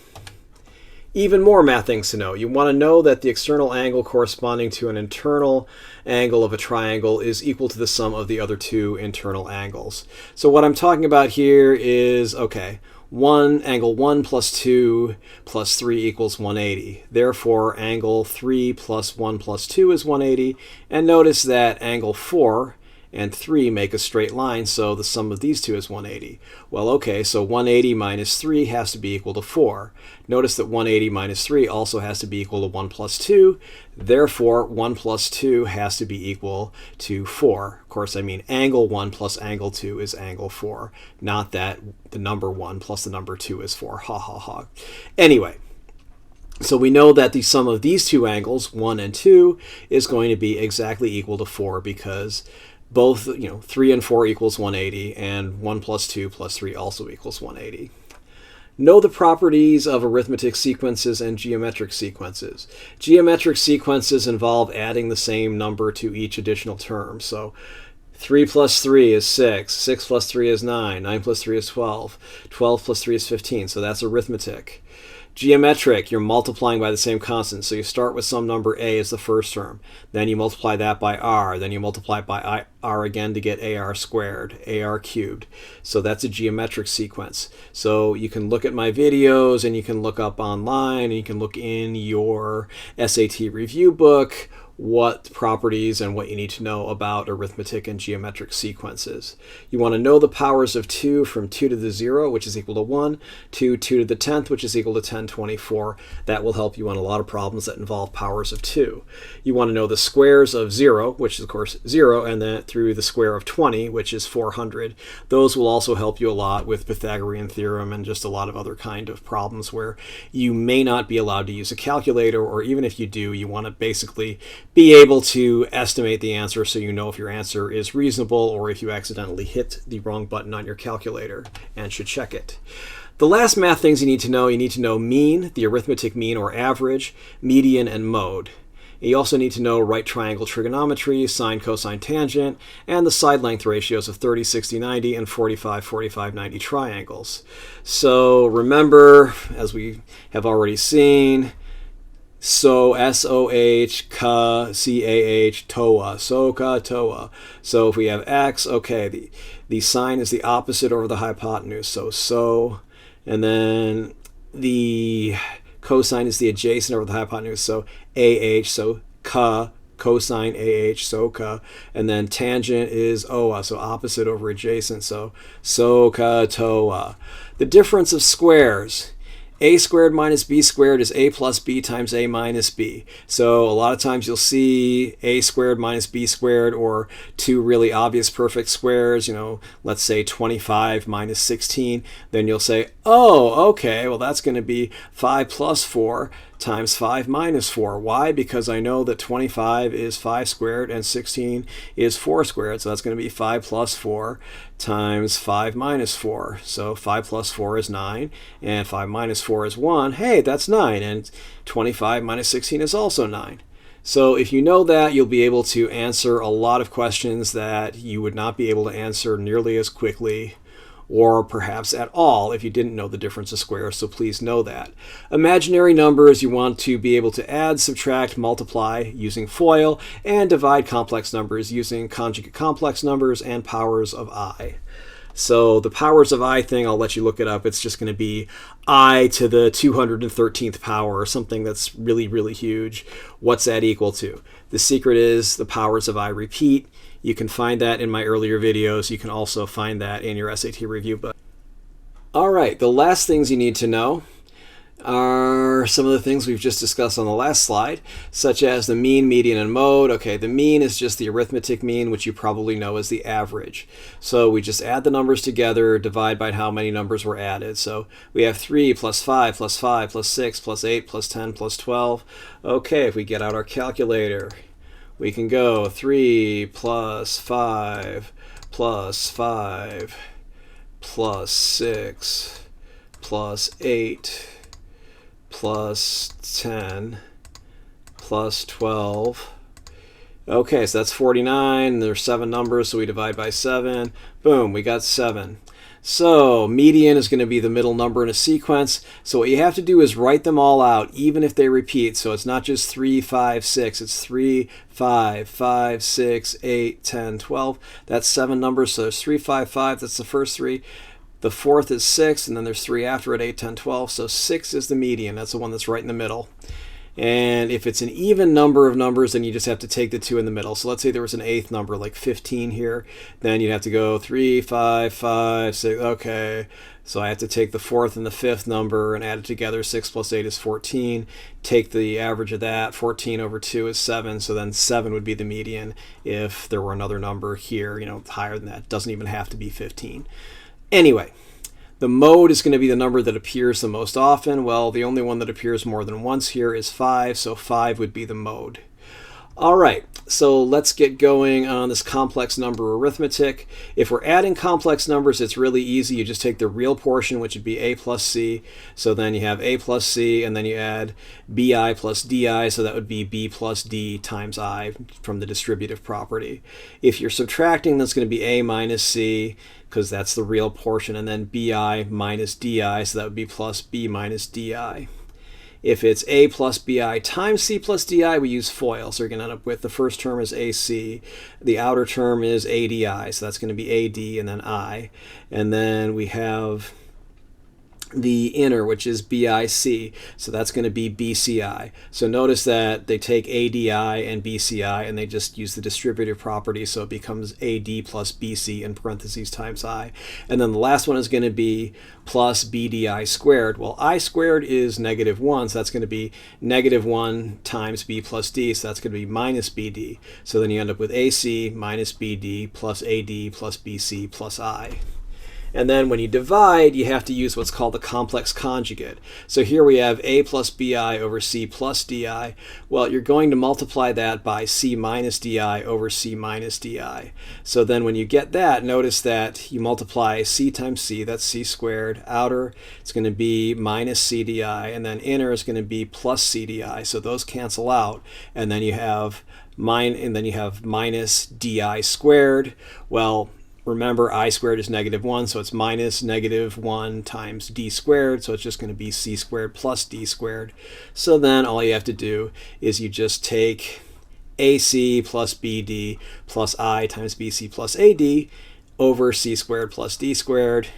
Even more math things to know. You want to know that the external angle corresponding to an internal angle of a triangle is equal to the sum of the other two internal angles. So what I'm talking about here is, okay, angle 1 plus 2 plus 3 equals 180. Therefore, angle 3 plus 1 plus 2 is 180. And notice that angle 4 and 3 make a straight line, so the sum of these two is 180. Well, okay, so 180 minus 3 has to be equal to 4. Notice that 180 minus 3 also has to be equal to 1 plus 2. Therefore, 1 plus 2 has to be equal to 4. Of course, I mean angle 1 plus angle 2 is angle 4, not that the number 1 plus the number 2 is 4. Ha ha ha. Anyway, so we know that the sum of these two angles, 1 and 2, is going to be exactly equal to 4 because both, 3 and 4 equals 180, and 1 plus 2 plus 3 also equals 180. Know the properties of arithmetic sequences and geometric sequences. Geometric sequences involve adding the same number to each additional term. So 3 plus 3 is 6, 6 plus 3 is 9, 9 plus 3 is 12, 12 plus 3 is 15, so that's arithmetic. Geometric, you're multiplying by the same constant. So you start with some number a as the first term. Then you multiply that by r. Then you multiply it by r again to get ar squared, ar cubed. So that's a geometric sequence. So you can look at my videos, and you can look up online, and you can look in your SAT review book what properties and what you need to know about arithmetic and geometric sequences. You want to know the powers of 2 from 2 to the 0, which is equal to 1, to 2 to the 10th, which is equal to 1024. That will help you on a lot of problems that involve powers of 2. You want to know the squares of 0, which is of course 0, and then through the square of 20, which is 400. Those will also help you a lot with Pythagorean theorem and just a lot of other kind of problems where you may not be allowed to use a calculator, or even if you do, you want to basically be able to estimate the answer so you know if your answer is reasonable or if you accidentally hit the wrong button on your calculator and should check it. The last math things you need to know mean, the arithmetic mean or average, median, and mode. You also need to know right triangle trigonometry, sine, cosine, tangent, and the side length ratios of 30, 60, 90, and 45, 45, 90 triangles. So remember, as we have already seen, so S-O-H, ka, C-A-H, toa, soka, toa. So if we have x, okay, the sine is the opposite over the hypotenuse, so, and then the cosine is the adjacent over the hypotenuse, so AH, so ka, cosine AH, soka, and then tangent is oa, so opposite over adjacent, so soka, toa. The difference of squares. A squared minus b squared is a plus b times a minus b. So a lot of times you'll see a squared minus b squared, or two really obvious perfect squares, let's say 25 minus 16. Then you'll say, oh, okay, well that's going to be 5 plus 4 times 5 minus 4. Why? Because I know that 25 is 5 squared and 16 is 4 squared. So that's going to be 5 plus 4 times 5 minus 4. So 5 plus 4 is 9, and 5 minus 4 is 1. Hey, that's 9, and 25 minus 16 is also 9. So if you know that, you'll be able to answer a lot of questions that you would not be able to answer nearly as quickly, or perhaps at all, if you didn't know the difference of squares, so please know that. Imaginary numbers, you want to be able to add, subtract, multiply using FOIL, and divide complex numbers using conjugate complex numbers and powers of I. So the powers of I thing, I'll let you look it up. It's just going to be I to the 213th power, or something that's really, really huge. What's that equal to? The secret is the powers of I repeat. You can find that in my earlier videos. You can also find that in your SAT review book. All right, the last things you need to know are some of the things we've just discussed on the last slide, such as the mean, median, and mode. Okay, the mean is just the arithmetic mean, which you probably know as the average. So we just add the numbers together, divide by how many numbers were added. So we have 3 plus 5 plus 5 plus 6 plus 8 plus 10 plus 12. Okay, if we get out our calculator, we can go 3 plus 5 plus 5 plus 6 plus 8 plus 10 plus 12. Okay, so that's 49. There's 7 numbers, so we divide by 7. Boom, we got 7. So median is going to be the middle number in a sequence. So what you have to do is write them all out, even if they repeat. So it's not just 3, 5, 6. It's 3, 5, 5, 6, 8, 10, 12. That's 7 numbers. So there's 3, 5, 5. That's the first 3. The fourth is 6, and then there's 3 after it, 8, 10, 12. So 6 is the median. That's the one that's right in the middle. And if it's an even number of numbers, then you just have to take the 2 in the middle. So let's say there was an 8th number, like 15 here. Then you'd have to go 3, 5, 5, 6. Okay, so I have to take the 4th and the 5th number and add it together. 6 plus 8 is 14. Take the average of that. 14 over 2 is 7. So then 7 would be the median if there were another number here, higher than that. It doesn't even have to be 15. Anyway. The mode is going to be the number that appears the most often. Well, the only one that appears more than once here is 5, so 5 would be the mode. All right, so let's get going on this complex number arithmetic. If we're adding complex numbers, it's really easy. You just take the real portion, which would be a plus c. So then you have a plus c, and then you add bi plus di, so that would be b plus d times I from the distributive property. If you're subtracting, that's going to be a minus c, because that's the real portion, and then bi minus di, so that would be plus b minus di. If it's A plus BI times C plus DI, we use FOIL. So you're going to end up with the first term is AC. The outer term is ADI. So that's going to be AD and then I. And then we have the inner, which is BIC, so that's going to be BCI. So notice that they take ADI and BCI and they just use the distributive property, so it becomes AD plus BC in parentheses times I. And then the last one is going to be plus BDI squared. Well, I squared is -1, so that's going to be -1 times B plus D, so that's going to be minus BD. So then you end up with AC minus BD plus AD plus BC plus I. And then when you divide, you have to use what's called the complex conjugate. So here we have A plus BI over C plus DI. Well, you're going to multiply that by C minus DI over C minus DI. So then when you get that, notice that you multiply C times C, that's C squared. Outer, it's going to be minus CDI, and then inner is going to be plus CDI. So those cancel out, and then you have minus DI squared. Well, remember, I squared is -1, so it's minus -1 times D squared, so it's just going to be C squared plus D squared. So then all you have to do is you just take AC plus BD plus I times BC plus AD over C squared plus D squared.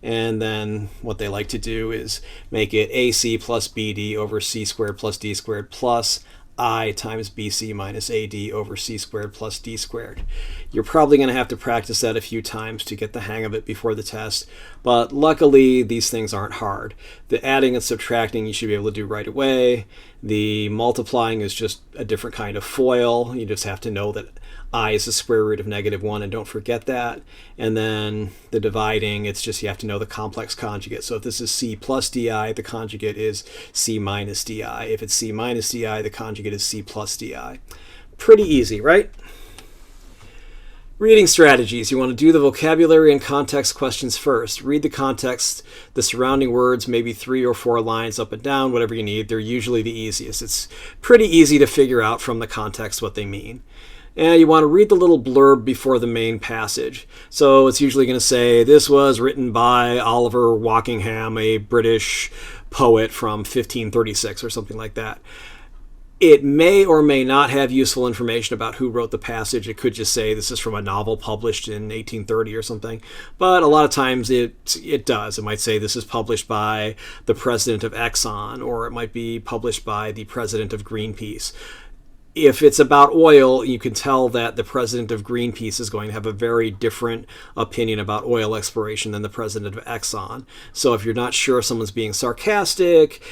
And then what they like to do is make it AC plus BD over C squared plus D squared plus I times BC minus AD over C squared plus D squared. You're probably going to have to practice that a few times to get the hang of it before the test, but luckily these things aren't hard. The adding and subtracting you should be able to do right away. The multiplying is just a different kind of FOIL. You just have to know that I is the square root of -1, and don't forget that. And then the dividing, it's just you have to know the complex conjugate. So if this is C plus DI, the conjugate is C minus DI. If it's C minus DI, the conjugate is C plus DI. Pretty easy, right? Reading strategies. You want to do the vocabulary and context questions first. Read the context, the surrounding words, maybe 3 or 4 lines up and down, whatever you need. They're usually the easiest. It's pretty easy to figure out from the context what they mean. And you want to read the little blurb before the main passage. So it's usually going to say, this was written by Oliver Walkingham, a British poet from 1536 or something like that. It may or may not have useful information about who wrote the passage. It could just say this is from a novel published in 1830 or something. But a lot of times it does. It might say this is published by the president of Exxon, or it might be published by the president of Greenpeace. If it's about oil, you can tell that the president of Greenpeace is going to have a very different opinion about oil exploration than the president of Exxon. So if you're not sure if someone's being sarcastic,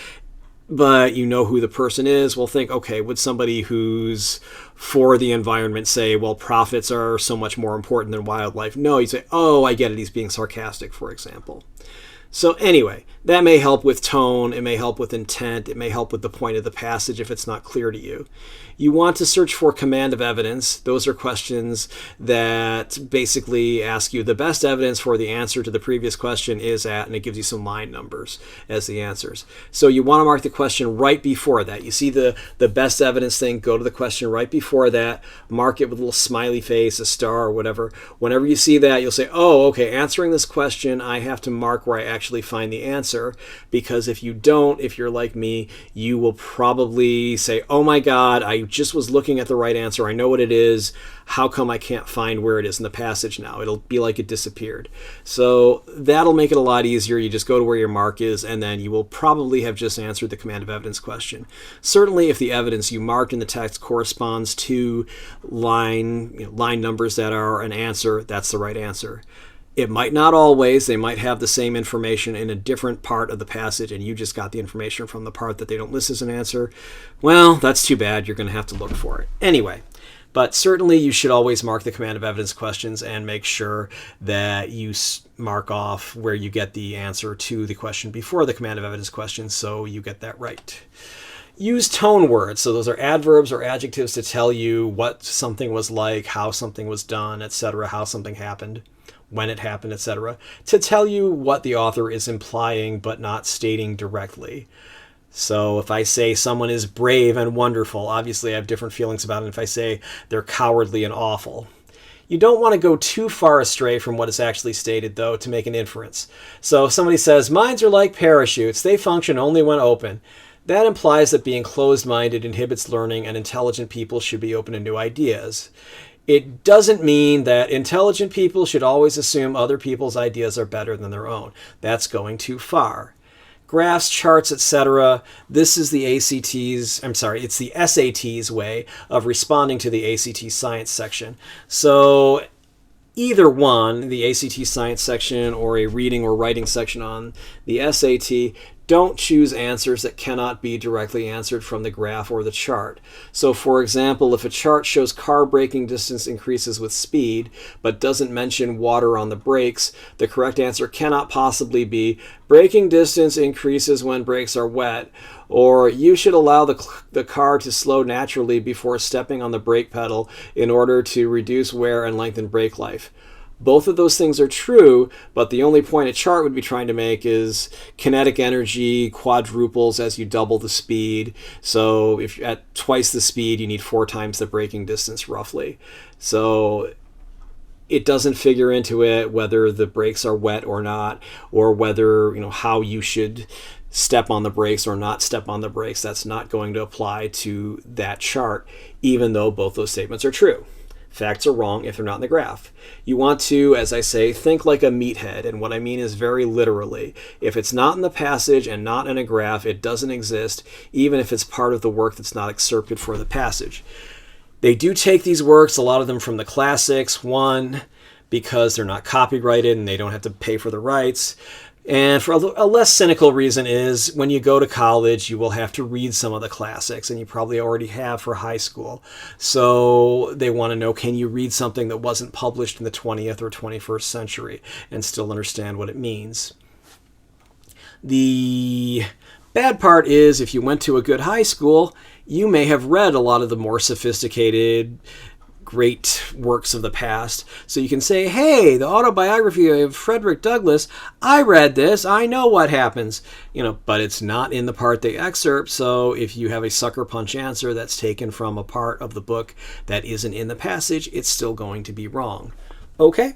but you know who the person is, well, think, okay, would somebody who's for the environment say, well, profits are so much more important than wildlife? No, you say, oh, I get it, he's being sarcastic, for example. So anyway, that may help with tone, it may help with intent, it may help with the point of the passage if it's not clear to you. You want to search for command of evidence. Those are questions that basically ask you the best evidence for the answer to the previous question is at, and it gives you some line numbers as the answers. So you want to mark the question right before that. You see the best evidence thing, go to the question right before that, mark it with a little smiley face, a star, or whatever. Whenever you see that, you'll say, oh, okay, answering this question, I have to mark where I actually find the answer, because if you don't, if you're like me, you will probably say, oh my God, I just was looking at the right answer. I know what it is. How come I can't find where it is in the passage now? It'll be like it disappeared. So that'll make it a lot easier. You just go to where your mark is, and then you will probably have just answered the command of evidence question. Certainly, if the evidence you marked in the text corresponds to line numbers that are an answer, that's the right answer. It might not always. They might have the same information in a different part of the passage, and you just got the information from the part that they don't list as an answer. Well, that's too bad. You're going to have to look for it. Anyway, but certainly you should always mark the command of evidence questions and make sure that you mark off where you get the answer to the question before the command of evidence question, so you get that right. Use tone words. So those are adverbs or adjectives to tell you what something was like, how something was done, etc., how something happened, when it happened, etc., to tell you what the author is implying but not stating directly. So if I say someone is brave and wonderful, obviously I have different feelings about it if I say they're cowardly and awful. You don't want to go too far astray from what is actually stated, though, to make an inference. So if somebody says, mines are like parachutes, they function only when open. That implies that being closed-minded inhibits learning and intelligent people should be open to new ideas. It doesn't mean that intelligent people should always assume other people's ideas are better than their own. That's going too far. Graphs, charts, etc. This is the it's the SAT's way of responding to the ACT science section. So either one, the ACT science section or a reading or writing section on the SAT, don't choose answers that cannot be directly answered from the graph or the chart. So for example, if a chart shows car braking distance increases with speed, but doesn't mention water on the brakes, the correct answer cannot possibly be braking distance increases when brakes are wet, or you should allow the car to slow naturally before stepping on the brake pedal in order to reduce wear and lengthen brake life. Both of those things are true, but the only point a chart would be trying to make is kinetic energy quadruples as you double the speed. So if you're at twice the speed, you need 4 times the braking distance roughly. So it doesn't figure into it whether the brakes are wet or not, or whether, how you should step on the brakes or not step on the brakes. That's not going to apply to that chart, even though both those statements are true. Facts are wrong if they're not in the graph. You want to, as I say, think like a meathead, and what I mean is very literally. If it's not in the passage and not in a graph, it doesn't exist, even if it's part of the work that's not excerpted for the passage. They do take these works, a lot of them from the classics, one, because they're not copyrighted and they don't have to pay for the rights. And for a less cynical reason is when you go to college, you will have to read some of the classics, and you probably already have for high school. So they want to know, can you read something that wasn't published in the 20th or 21st century and still understand what it means? The bad part is if you went to a good high school, you may have read a lot of the more sophisticated, great works of the past. So you can say, hey, the autobiography of Frederick Douglass, I read this, I know what happens, but it's not in the part they excerpt. So if you have a sucker punch answer that's taken from a part of the book that isn't in the passage, it's still going to be wrong. Okay.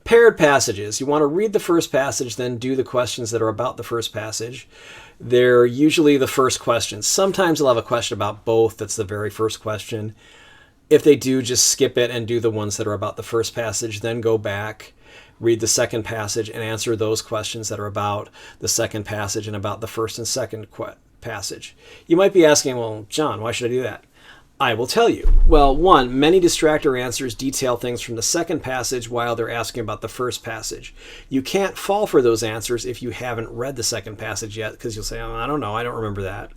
Paired passages. You want to read the first passage, then do the questions that are about the first passage. They're usually the first questions. Sometimes they'll have a question about both. That's the very first question. If they do, just skip it and do the ones that are about the first passage, then go back, read the second passage, and answer those questions that are about the second passage and about the first and second passage. You might be asking, well, John, why should I do that? I will tell you. Well, one, many distractor answers detail things from the second passage while they're asking about the first passage. You can't fall for those answers if you haven't read the second passage yet, because you'll say, oh, I don't know, I don't remember that.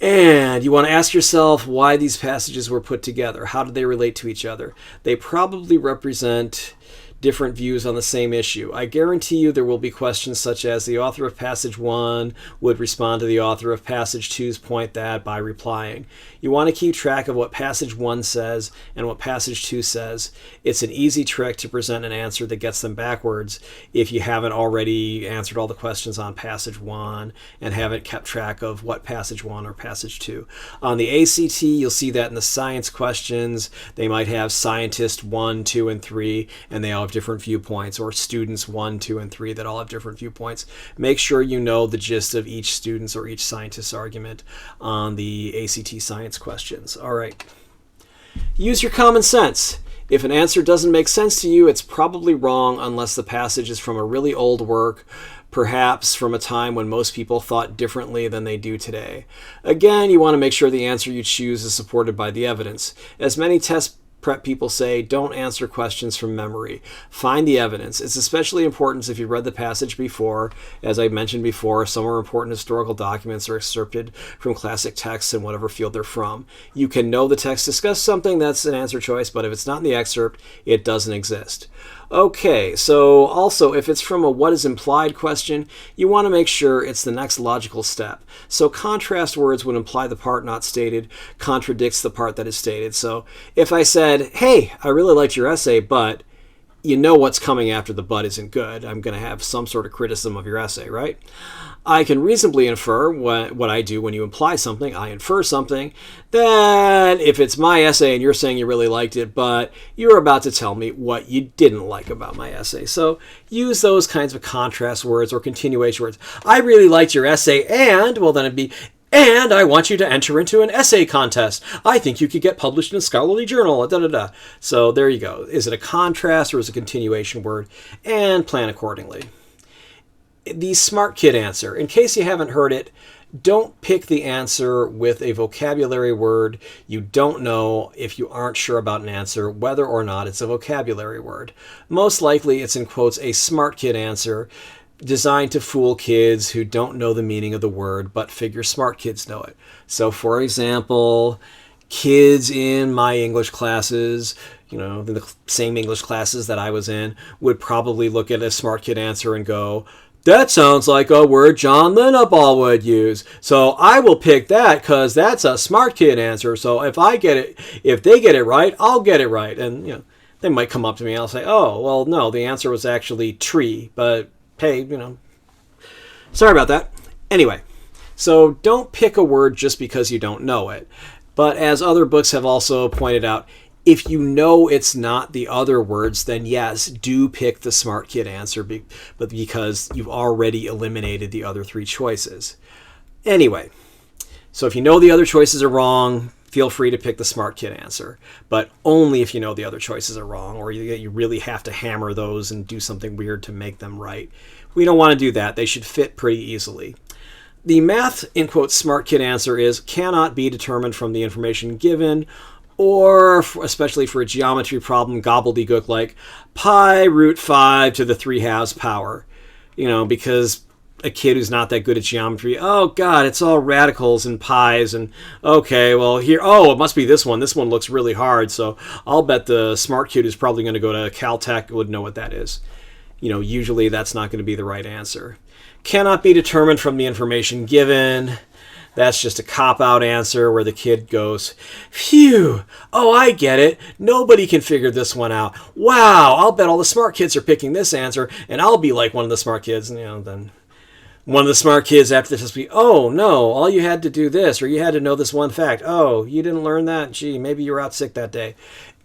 And you want to ask yourself why these passages were put together. How do they relate to each other? They probably represent different views on the same issue. I guarantee you there will be questions such as the author of passage 1 would respond to the author of passage 2's point that by replying. You want to keep track of what passage 1 says and what passage 2 says. It's an easy trick to present an answer that gets them backwards if you haven't already answered all the questions on passage 1 and haven't kept track of what passage 1 or passage 2. On the ACT, you'll see that in the science questions, they might have scientist 1, 2, and 3, and they all have different viewpoints, or students 1, 2, and 3 that all have different viewpoints. Make sure you know the gist of each student's or each scientist's argument on the ACT science questions. All right. Use your common sense. If an answer doesn't make sense to you, it's probably wrong unless the passage is from a really old work, perhaps from a time when most people thought differently than they do today. Again, you want to make sure the answer you choose is supported by the evidence. As many test prep people say, don't answer questions from memory. Find the evidence. It's especially important if you've read the passage before. As I mentioned before, some are important historical documents are excerpted from classic texts in whatever field they're from. You can know the text discussed something, that's an answer choice, but if it's not in the excerpt, it doesn't exist. Okay, so also if it's from a what is implied question, you want to make sure it's the next logical step. So contrast words would imply the part not stated contradicts the part that is stated. So if I said, hey, I really liked your essay, but you know what's coming after the but isn't good. I'm going to have some sort of criticism of your essay, right? I can reasonably infer what I do when you imply something. I infer something that if it's my essay and you're saying you really liked it, but you're about to tell me what you didn't like about my essay. So use those kinds of contrast words or continuation words. I really liked your essay and, well, then it'd be, and I want you to enter into an essay contest. I think you could get published in a scholarly journal, da da da. So there you go. Is it a contrast or is it a continuation word? And plan accordingly. The smart kid answer. In case you haven't heard it, don't pick the answer with a vocabulary word you don't know if you aren't sure about an answer, whether or not it's a vocabulary word. Most likely it's in quotes a smart kid answer designed to fool kids who don't know the meaning of the word but figure smart kids know it. So for example, kids in my English classes, the same English classes that I was in, would probably look at a smart kid answer and go, that sounds like a word John Linneball would use. So I will pick that because that's a smart kid answer. So if they get it right, I'll get it right. And they might come up to me and I'll say, oh, well, no, the answer was actually tree. But hey, sorry about that. Anyway, so don't pick a word just because you don't know it. But as other books have also pointed out, if you know it's not the other words, then yes, do pick the smart kid answer, but because you've already eliminated the other three choices. Anyway, so if you know the other choices are wrong, feel free to pick the smart kid answer, but only if you know the other choices are wrong or you really have to hammer those and do something weird to make them right. We don't want to do that. They should fit pretty easily. The math, in quotes, smart kid answer is cannot be determined from the information given, or especially for a geometry problem, gobbledygook like pi root 5 to the 3/2 power. Because a kid who's not that good at geometry, oh God, it's all radicals and pies, and okay, well here, it must be this one. This one looks really hard, so I'll bet the smart kid who's probably going to go to Caltech would know what that is. Usually that's not going to be the right answer. Cannot be determined from the information given. That's just a cop-out answer where the kid goes, phew, oh, I get it. Nobody can figure this one out. Wow, I'll bet all the smart kids are picking this answer, and I'll be like one of the smart kids. And then one of the smart kids after this will be, oh, no, all you had to do this, or you had to know this one fact. Oh, you didn't learn that? Gee, maybe you were out sick that day.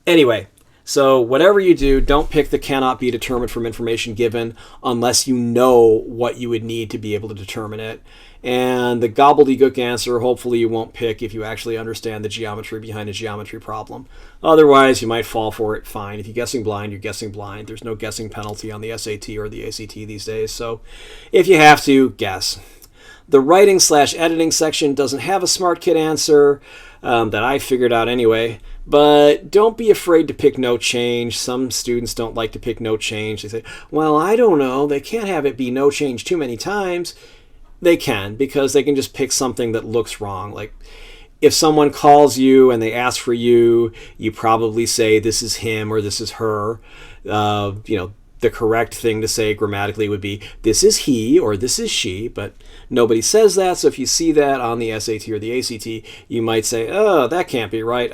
Anyway, so whatever you do, don't pick the cannot be determined from information given unless you know what you would need to be able to determine it. And the gobbledygook answer, hopefully you won't pick if you actually understand the geometry behind a geometry problem. Otherwise, you might fall for it. Fine. If you're guessing blind, you're guessing blind. There's no guessing penalty on the SAT or the ACT these days. So if you have to, guess. The writing/editing section doesn't have a smart kid answer that I figured out anyway. But don't be afraid to pick no change. Some students don't like to pick no change. They say, well, I don't know. They can't have it be no change too many times. They can, because they can just pick something that looks wrong. Like if someone calls you and they ask for you, you probably say this is him or this is her. The correct thing to say grammatically would be this is he or this is she, but nobody says that. So if you see that on the SAT or the ACT, you might say, oh, that can't be right.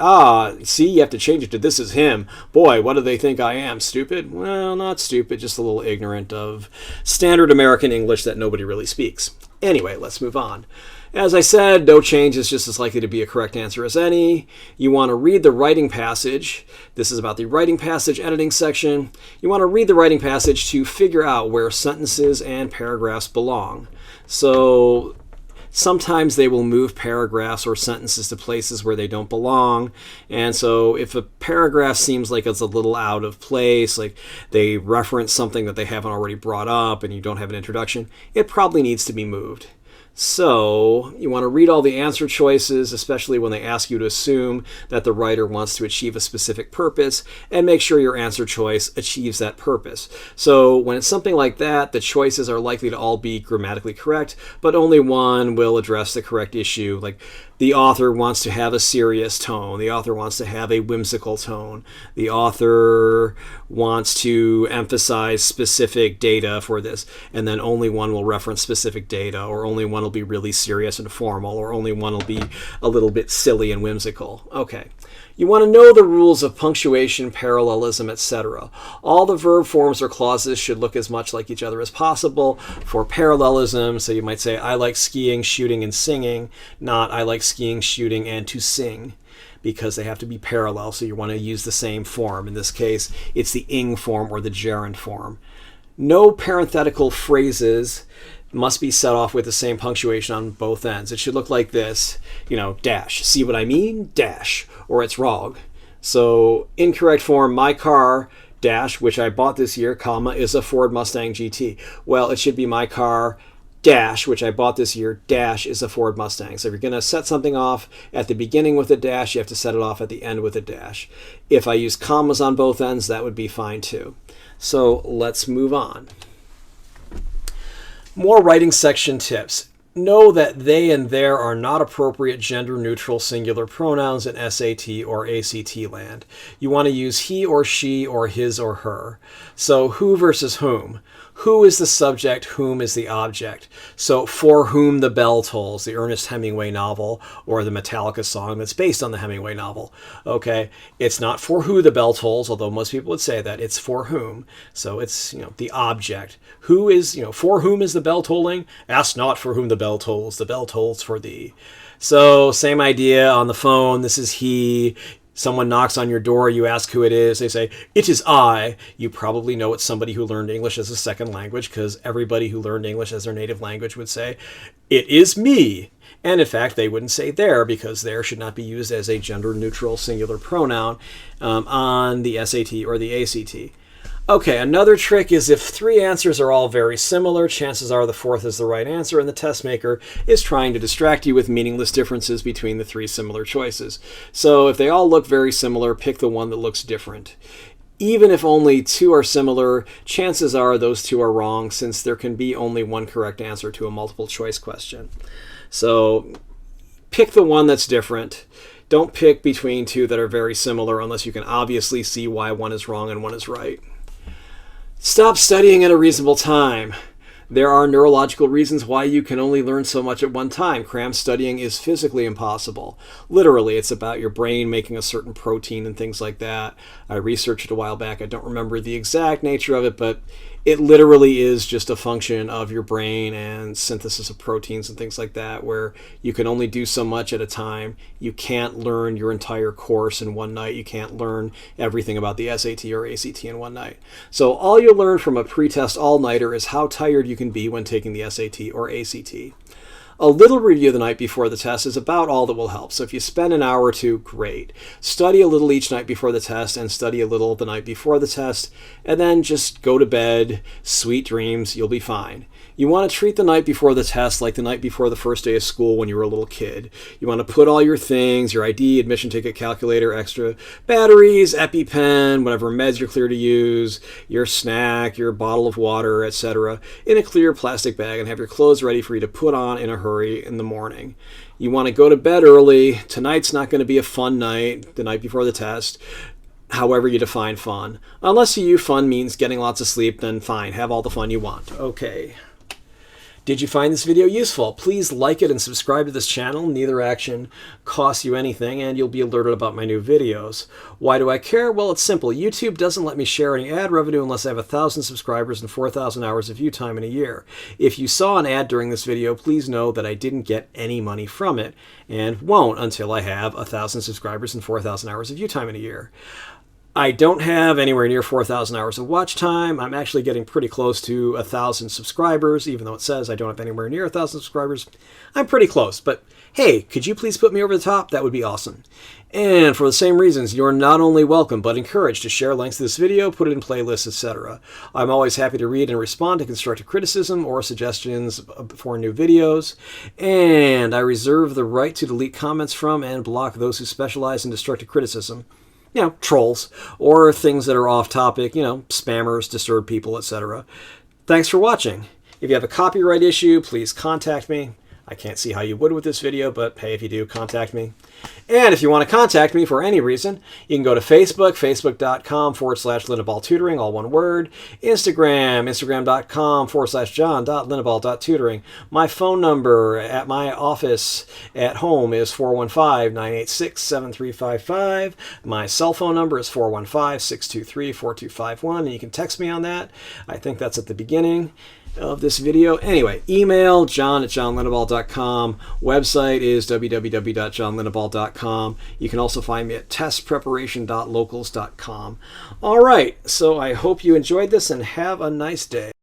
See, you have to change it to this is him. Boy, what do they think I am? Stupid? Well, not stupid, just a little ignorant of standard American English that nobody really speaks. Anyway, let's move on. As I said, no change is just as likely to be a correct answer as any. You want to read the writing passage. This is about the writing passage editing section. You want to read the writing passage to figure out where sentences and paragraphs belong. So sometimes they will move paragraphs or sentences to places where they don't belong. And so if a paragraph seems like it's a little out of place, like they reference something that they haven't already brought up and you don't have an introduction, it probably needs to be moved. So you want to read all the answer choices, especially when they ask you to assume that the writer wants to achieve a specific purpose, and make sure your answer choice achieves that purpose. So when it's something like that, the choices are likely to all be grammatically correct, but only one will address the correct issue. Like the author wants to have a serious tone. The author wants to have a whimsical tone. The author wants to emphasize specific data for this, and then only one will reference specific data, or only one one will be really serious and formal, or only one will be a little bit silly and whimsical. Okay. You want to know the rules of punctuation, parallelism, etc. All the verb forms or clauses should look as much like each other as possible. For parallelism, so you might say, I like skiing, shooting, and singing, not I like skiing, shooting, and to sing, because they have to be parallel, so you want to use the same form. In this case, it's the ing form or the gerund form. No parenthetical phrases must be set off with the same punctuation on both ends. It should look like this, dash. See what I mean? Dash. Or it's wrong. So incorrect form, my car, dash, which I bought this year, comma, is a Ford Mustang GT. Well, it should be my car, dash, which I bought this year, dash, is a Ford Mustang. So if you're going to set something off at the beginning with a dash, you have to set it off at the end with a dash. If I use commas on both ends, that would be fine too. So let's move on. More writing section tips. Know that they and their are not appropriate gender-neutral singular pronouns in SAT or ACT land. You want to use he or she or his or her. So who versus whom? Who is the subject, whom is the object? So For Whom the Bell Tolls, the Ernest Hemingway novel, or the Metallica song that's based on the Hemingway novel. Okay, it's not for who the bell tolls, although most people would say that. It's for whom. So it's, the object. Who is, for whom is the bell tolling? Ask not for whom the bell tolls for thee. So same idea on the phone. This is he. Someone knocks on your door, you ask who it is, they say, it is I. You probably know it's somebody who learned English as a second language, because everybody who learned English as their native language would say, it is me. And in fact, they wouldn't say there, because there should not be used as a gender-neutral singular pronoun on the SAT or the ACT. Okay, another trick is if three answers are all very similar, chances are the fourth is the right answer, and the test maker is trying to distract you with meaningless differences between the three similar choices. So if they all look very similar, pick the one that looks different. Even if only two are similar, chances are those two are wrong, since there can be only one correct answer to a multiple choice question. So pick the one that's different. Don't pick between two that are very similar unless you can obviously see why one is wrong and one is right. Stop studying at a reasonable time. There are neurological reasons why you can only learn so much at one time. Cram studying is physically impossible. Literally, it's about your brain making a certain protein and things like that. I researched it a while back. I don't remember the exact nature of it, but it literally is just a function of your brain and synthesis of proteins and things like that, where you can only do so much at a time. You can't learn your entire course in one night. You can't learn everything about the SAT or ACT in one night. So all you'll learn from a pretest all-nighter is how tired you can be when taking the SAT or ACT. A little review the night before the test is about all that will help. So if you spend an hour or two, great. Study a little each night before the test and study a little the night before the test, and then just go to bed. Sweet dreams, you'll be fine. You want to treat the night before the test like the night before the first day of school when you were a little kid. You want to put all your things, your ID, admission ticket, calculator, extra batteries, EpiPen, whatever meds you're clear to use, your snack, your bottle of water, etc., in a clear plastic bag, and have your clothes ready for you to put on in a hurry in the morning. You want to go to bed early. Tonight's not going to be a fun night, the night before the test. However you define fun. Unless to you fun means getting lots of sleep, then fine, have all the fun you want. Okay. Did you find this video useful? Please like it and subscribe to this channel. Neither action costs you anything, and you'll be alerted about my new videos. Why do I care? Well, it's simple. YouTube doesn't let me share any ad revenue unless I have 1,000 subscribers and 4,000 hours of view time in a year. If you saw an ad during this video, please know that I didn't get any money from it, and won't until I have 1,000 subscribers and 4,000 hours of view time in a year. I don't have anywhere near 4,000 hours of watch time. I'm actually getting pretty close to 1,000 subscribers, even though it says I don't have anywhere near 1,000 subscribers. I'm pretty close, but hey, could you please put me over the top? That would be awesome. And for the same reasons, you're not only welcome, but encouraged to share links to this video, put it in playlists, etc. I'm always happy to read and respond to constructive criticism or suggestions for new videos. And I reserve the right to delete comments from and block those who specialize in destructive criticism. Trolls, or things that are off topic, spammers, disturbed people, etc. Thanks for watching. If you have a copyright issue, please contact me. I can't see how you would with this video, but hey, if you do, contact me. And if you want to contact me for any reason, you can go to Facebook, facebook.com/Lindenball Tutoring, all one word. Instagram, instagram.com/john.lindenball.tutoring. My phone number at my office at home is 415-986-7355. My cell phone number is 415-623-4251, and you can text me on that. I think that's at the beginning of this video. Anyway, email john@johnlindenball.com. Website is www.johnlindenball.com. You can also find me at testpreparation.locals.com. All right, so I hope you enjoyed this and have a nice day.